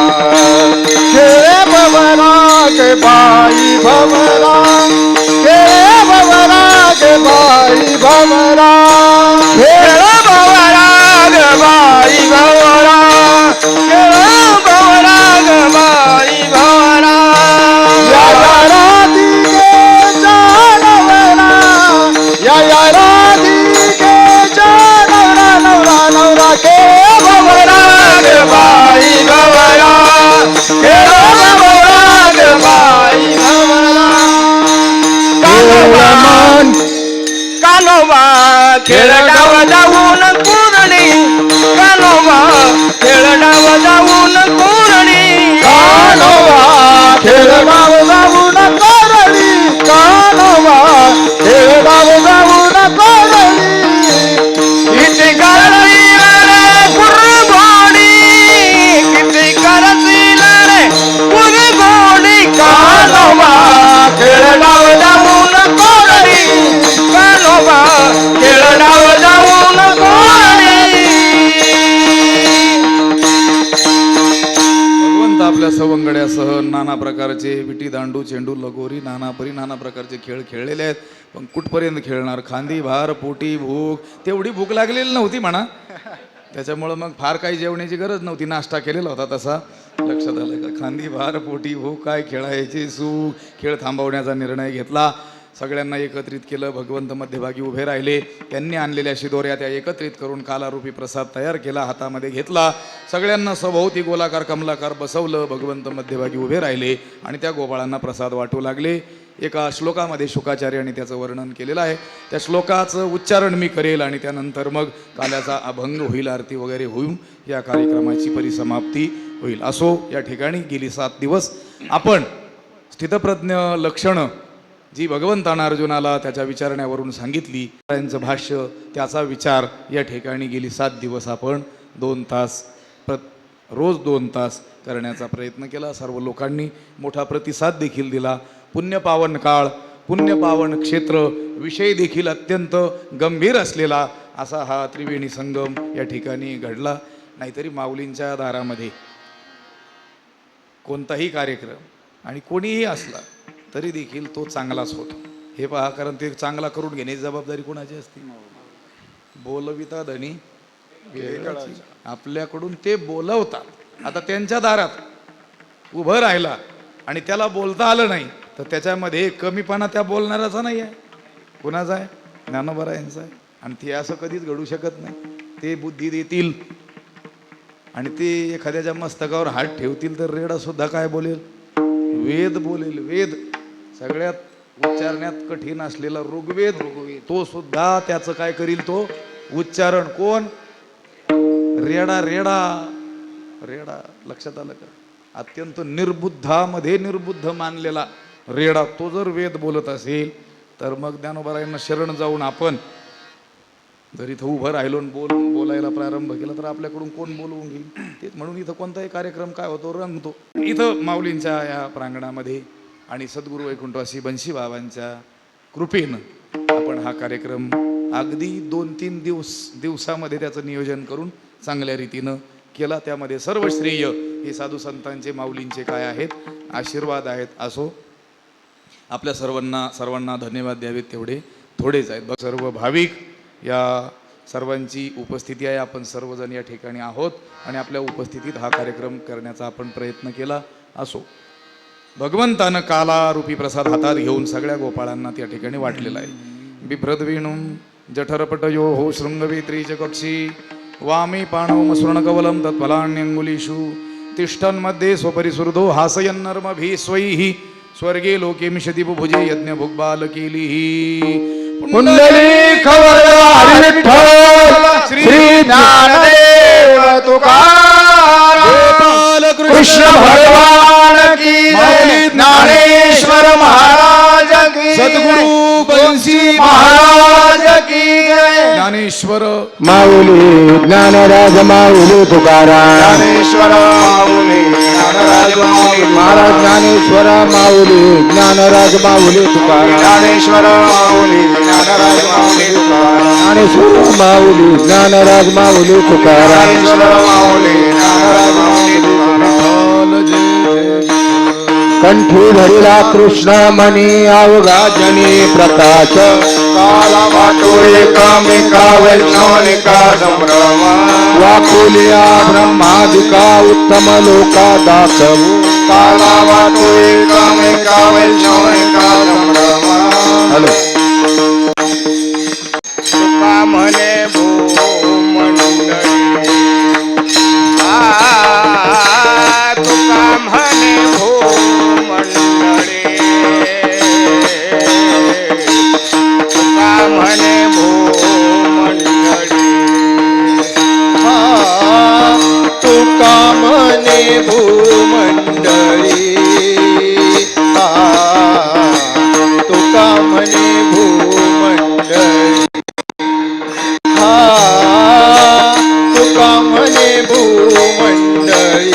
खेळे भवरा गे बाई भवरा खेळे भवरा गे बाई भवरा खेळ भवरा गे बाई भवरा खेळ भवरा गे बाई भवरा या राधी के नवरा नवरा नवरा के भवरा गे बाई भवरा के भवरा गे बाई भवरा कानोबा खेळ डाव जाऊन कुरणी कानोबा खेळ डाव जाऊन कुरणी कानोबा खेळ डाव जाऊन कुरणी कानोबा खेळ डाव जाऊन कुरणी किती करती रे कुरगोडी किती करती रे कुरगोडी कानोबा खेळ डाव जाऊन कुरणी कानोबा खेळ डाव जाऊन कुरणी भगवंत आपल्या सवंगड्यासह नाना प्रकारचे विटी दांडू चेंडू लगोरी नाना प्रकारचे खेळ खेळलेले आहेत. पण कुठपर्यंत खेळणार? खांदी भार पोटी भूक, तेवढी भूक लागलेली नव्हती म्हणा, त्याच्यामुळं मग फार काही जेवण्याची गरज नव्हती, नाश्ता केलेला होता तसा. लक्षात आलं का? खांदी भार पोटी भूक, काय खेळायची सुख, खेळ थांबवण्याचा निर्णय घेतला. सगळ्यांना एकत्रित केलं. भगवंत मध्यभागी उभे राहिले. त्यांनी आणलेल्या शिदोऱ्या त्या एकत्रित करून कालारूपी प्रसाद तयार केला, हातामध्ये घेतला. सगळ्यांना सभोवती गोलाकार कमलाकार बसवलं. भगवंत मध्यभागी उभे राहिले आणि त्या गोपाळांना प्रसाद वाटू लागले. एका श्लोकामध्ये शुकाचार्यांनी त्याचं वर्णन केलेलं आहे. त्या श्लोकाचं उच्चारण मी करेल आणि त्यानंतर मग काल्याचा अभंग होईल, आरती वगैरे होऊन या कार्यक्रमाची परिसमाप्ती होईल. असो, या ठिकाणी गेली 7 दिवस आपण स्थितप्रज्ञ लक्षणं जी भगवंतानं अर्जुनाला त्याच्या विचारण्यावरून सांगितली, त्यांचं भाष्य, त्याचा विचार या ठिकाणी गेली 7 दिवस आपण 2 तास रोज 2 तास करण्याचा प्रयत्न केला. सर्व लोकांनी मोठा प्रतिसाद देखील दिला. पुण्यपावन काळ, पुण्यपावन क्षेत्र, विषय देखील अत्यंत गंभीर असलेला असा हा त्रिवेणी संगम या ठिकाणी घडला. नाहीतरी माऊलींच्या दारामध्ये कोणताही कार्यक्रम आणि कोणीही असला तरी देखील तो चांगलाच होतो. हे पहा, कारण ते चांगला करून घेण्याची जबाबदारी कोणाची असते? बोलविता धनी वेळाची. आपल्याकडून ते बोलवतात. आता त्यांच्या दारात उभं राहिला आणि त्याला बोलता आलं नाही तर त्याच्यामध्ये कमीपणा त्या बोलणाराचा नाही आहे. कुणाचा आहे? ज्ञानोबा यांचा आहे. आणि ते असं कधीच घडू शकत नाही. ते बुद्धी देतील आणि ते एखाद्याच्या मस्तकावर हात ठेवतील तर रेडा सुद्धा काय बोलेल? वेद बोलेल. वेद सगळ्यात उच्चारण्यात कठीण असलेला ऋग्वेद, तो सुद्धा त्याचं काय करील? तो उच्चारण. कोण? रेडा. रेडा रेडा लक्षात आलं का? अत्यंत निर्बुद्धामध्ये निर्बुद्ध मानलेला रेडा, तो जर वेद बोलत असेल तर मग ज्ञानोबारायांना शरण जाऊन आपण जर इथं उभं राहिलो बोलायला प्रारंभ केला तर आपल्याकडून कोण बोलवून घेईल? तेच म्हणून इथं कोणताही कार्यक्रम काय होतो, रंगतो. इथं माऊलींच्या या प्रांगणामध्ये आणि सद्गुरू वैकुंठवासी बंशी बाबांच्या कृपेनं आपण हा कार्यक्रम अगदी 2-3 दिवसामध्ये त्याचं नियोजन करून चांगल्या रीतीनं केला. त्यामध्ये सर्व श्रेय हे साधू संतांचे, माऊलींचे काय आहेत? आशीर्वाद आहेत. असो, आपल्या सर्वांना धन्यवाद द्यावेत तेवढे थोडेच आहेत. सर्व भाविक या सर्वांची उपस्थिती आहे. आपण सर्वजण या ठिकाणी आहोत आणि आपल्या उपस्थितीत हा कार्यक्रम करण्याचा आपण प्रयत्न केला. असो, भगवंतानं कालारूपी प्रसाद हातात घेऊन सगळ्या गोपाळांना त्या ठिकाणी वाटलेला आहे. बिभ्रद्वेणुम जठरपटयो हो शृंगवेत्रीच कक्षी वामे पाणवम स्वर्णकवलं तत्फलान्यंगुलीषु तिष्ठन् मध्ये स्वपरिसुर्धो हासयन्नर्मभिः स्वैः स्वर्गे लोके मिषति बुभुजे यज्ञ भुग्बाल केलिः पुंडलिक वरदा विठ्ठल श्री ज्ञानदेव तुकाराम तुकाराम कृष्ण भगवान की जय ज्ञानेश्वर महाराज की सद्गुरु बंसी महाराज की जय ज्ञानेश्वर माऊली ज्ञानराज माऊली तुकाराम ज्ञानेश्वर माऊली ज्ञानराज माऊली महाराज ज्ञानेश्वर माऊली ज्ञानराज माऊली तुकाराम ज्ञानेश्वर माऊली ज्ञानराज माऊली तुकाराम ज्ञानेश्वर माऊली ज्ञानराज माऊली तुकाराम ज्ञानेश्वर माऊली ज्ञानराज माऊली तुकाराम कंठी धरिला कृष्ण मणी अवघा जनी प्रकाश काला वाटो एकामेका वैष्णवनिका संभ्रम वाकुलिया ब्रह्मादिका उत्तम लोका दाखवू काला वाटो एकामेका वैष्णवनिका संभ्रम हॅलो तुका म्हणे भूमंडळी तुका म्हणे भूमंडळी तुका म्हणे भूमंडळी तुका म्हणे भूमंडळी तुका म्हणे भूमंडळी तुका म्हणे भूमंडळी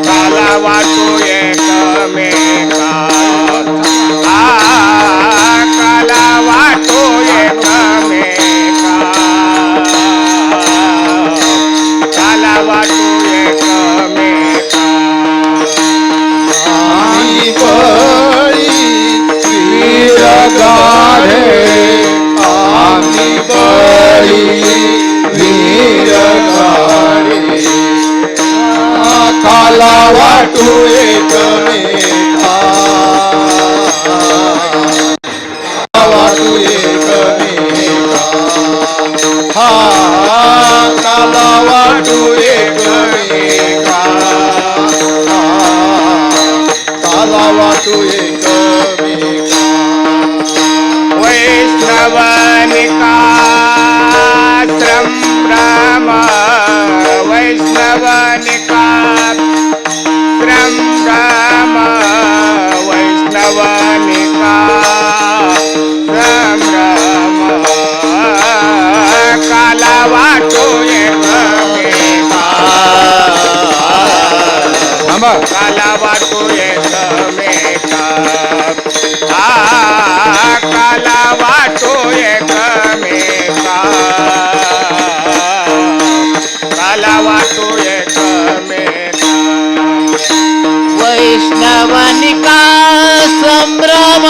काला वाटो एकमेका काला वाटो एकमेका काला वाटो एकमेका आम्ही बळी वीर गाढे आम्ही बळी वीर गाढे काला वाटू एकमेका वाटू एकमेका काला वाटू एकमेका काला वाटू एकमेका वैष्णवनिका संभ्रम वैष्णवनिका संभ्रम वैष्णवनिका संभ्रम काला वाटो एकमेका काला वाटो एकमेका काला वाटो एकमेका काला वाटो एकमेका वैष्णवनिका संभ्रम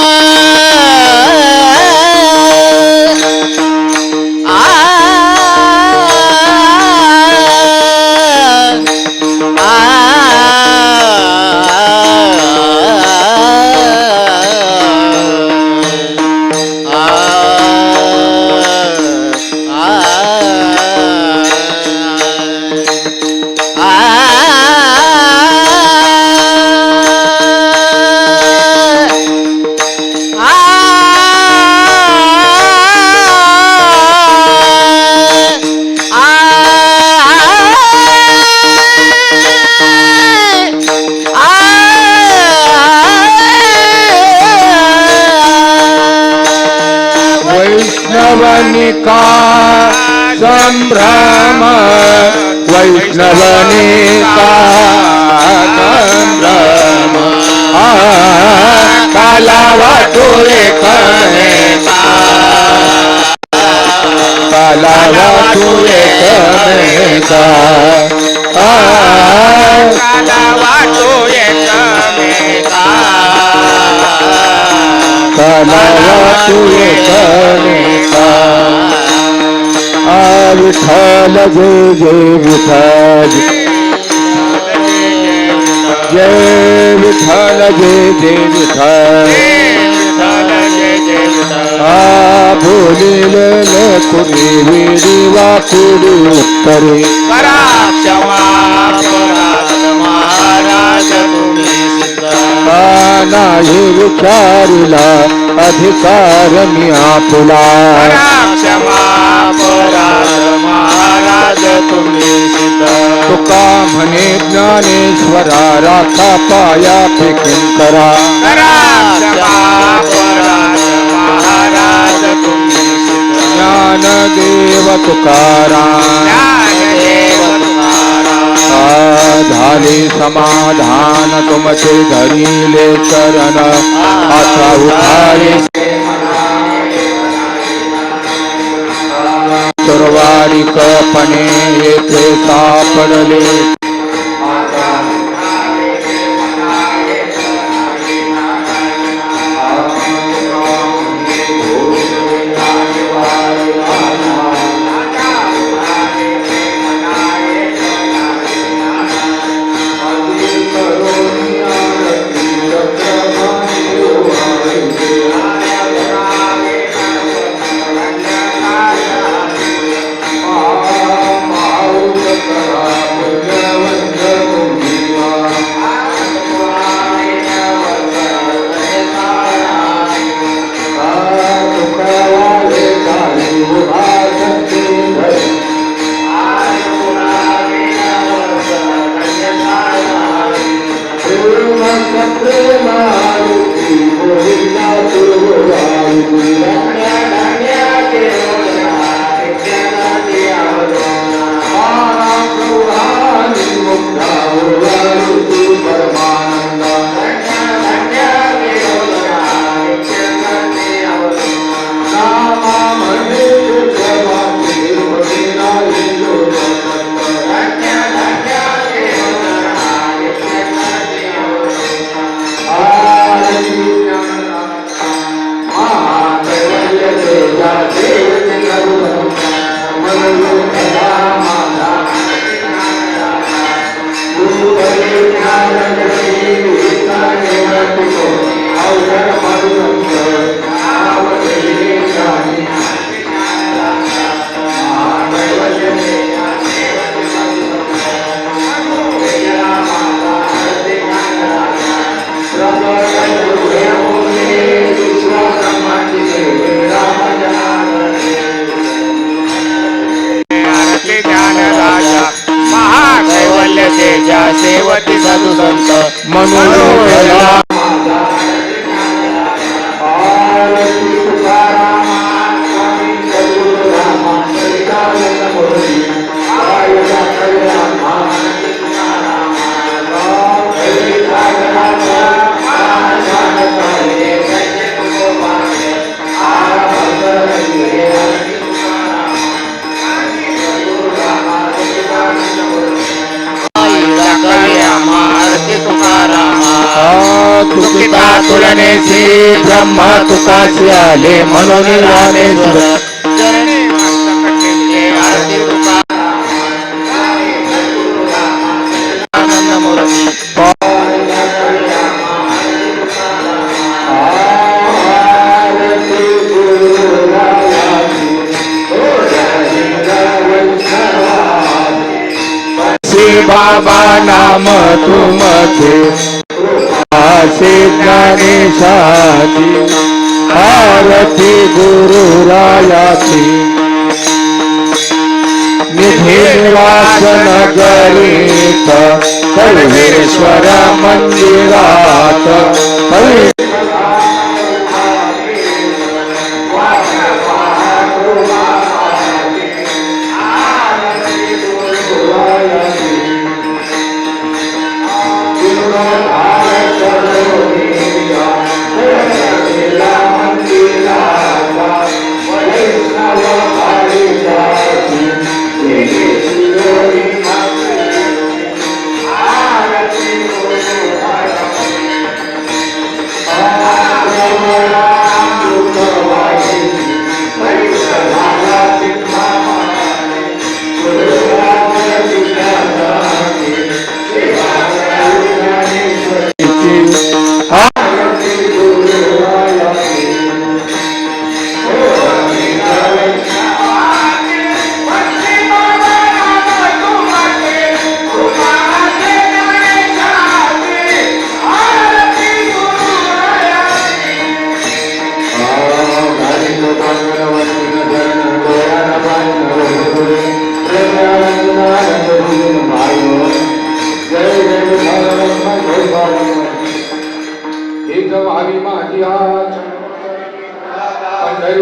वैष्णवनिका संभ्रम वैष्णवनिका संभ्रम काला वाटो एकमेका काला वाटो एकमेका काला वाटो एकमेका काला वाटो एकमेका विठ्ठल जय जय विठ्ठल जय विठ्ठल जय जय विठ्ठल बोलिले कुणी विधी वाकुडी उत्तरे करा क्षमा अपराध महाराज तुम्ही सिद्ध नाही विचारिला अधिकार मी आपुला क्षमा अपराध महाराज तुम्ही सिद्ध तुका म्हणे ज्ञानेश्वरा राखा पाया फेकीन करा क्षमा अपराध महाराज तुम्ही सिद्ध ज्ञानदेव तुकाराम ज्ञानदेव तुकाराम झाले समाधान तुमचे धरिले चरण आता उठाले सुरवारिकपणे येथे सापडले सेवती साधू संत म्हणून तुकिता तुलनेशी ब्रह्मा तुकाशी आले म्हणून रामेश्वर चरणी मस्तकटे आरती आनंद मूर्ती श्री बाबा नाम तुमचे आसे ज्ञानेशाची आरती गुरुरायाची निधी निवासन करीत सर्वेश्वर मंदिरात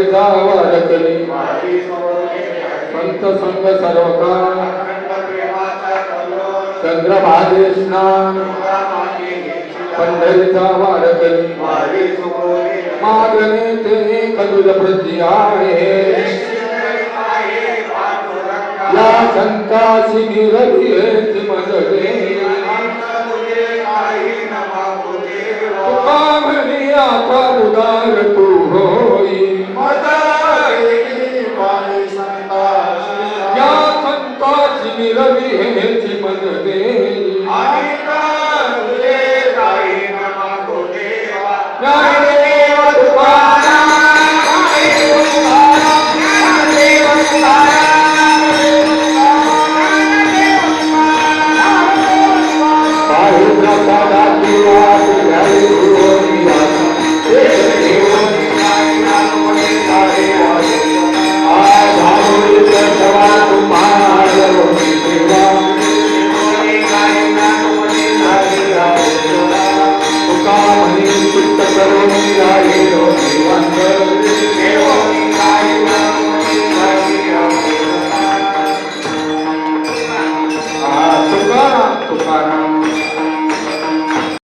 पंढरीचा वारकरी संत संग सर्व काळ चंद्रभागे स्नान पंढरीचा वारकरी मागणे ते कलुज प्रती आहे या संताची निरभियेची मजले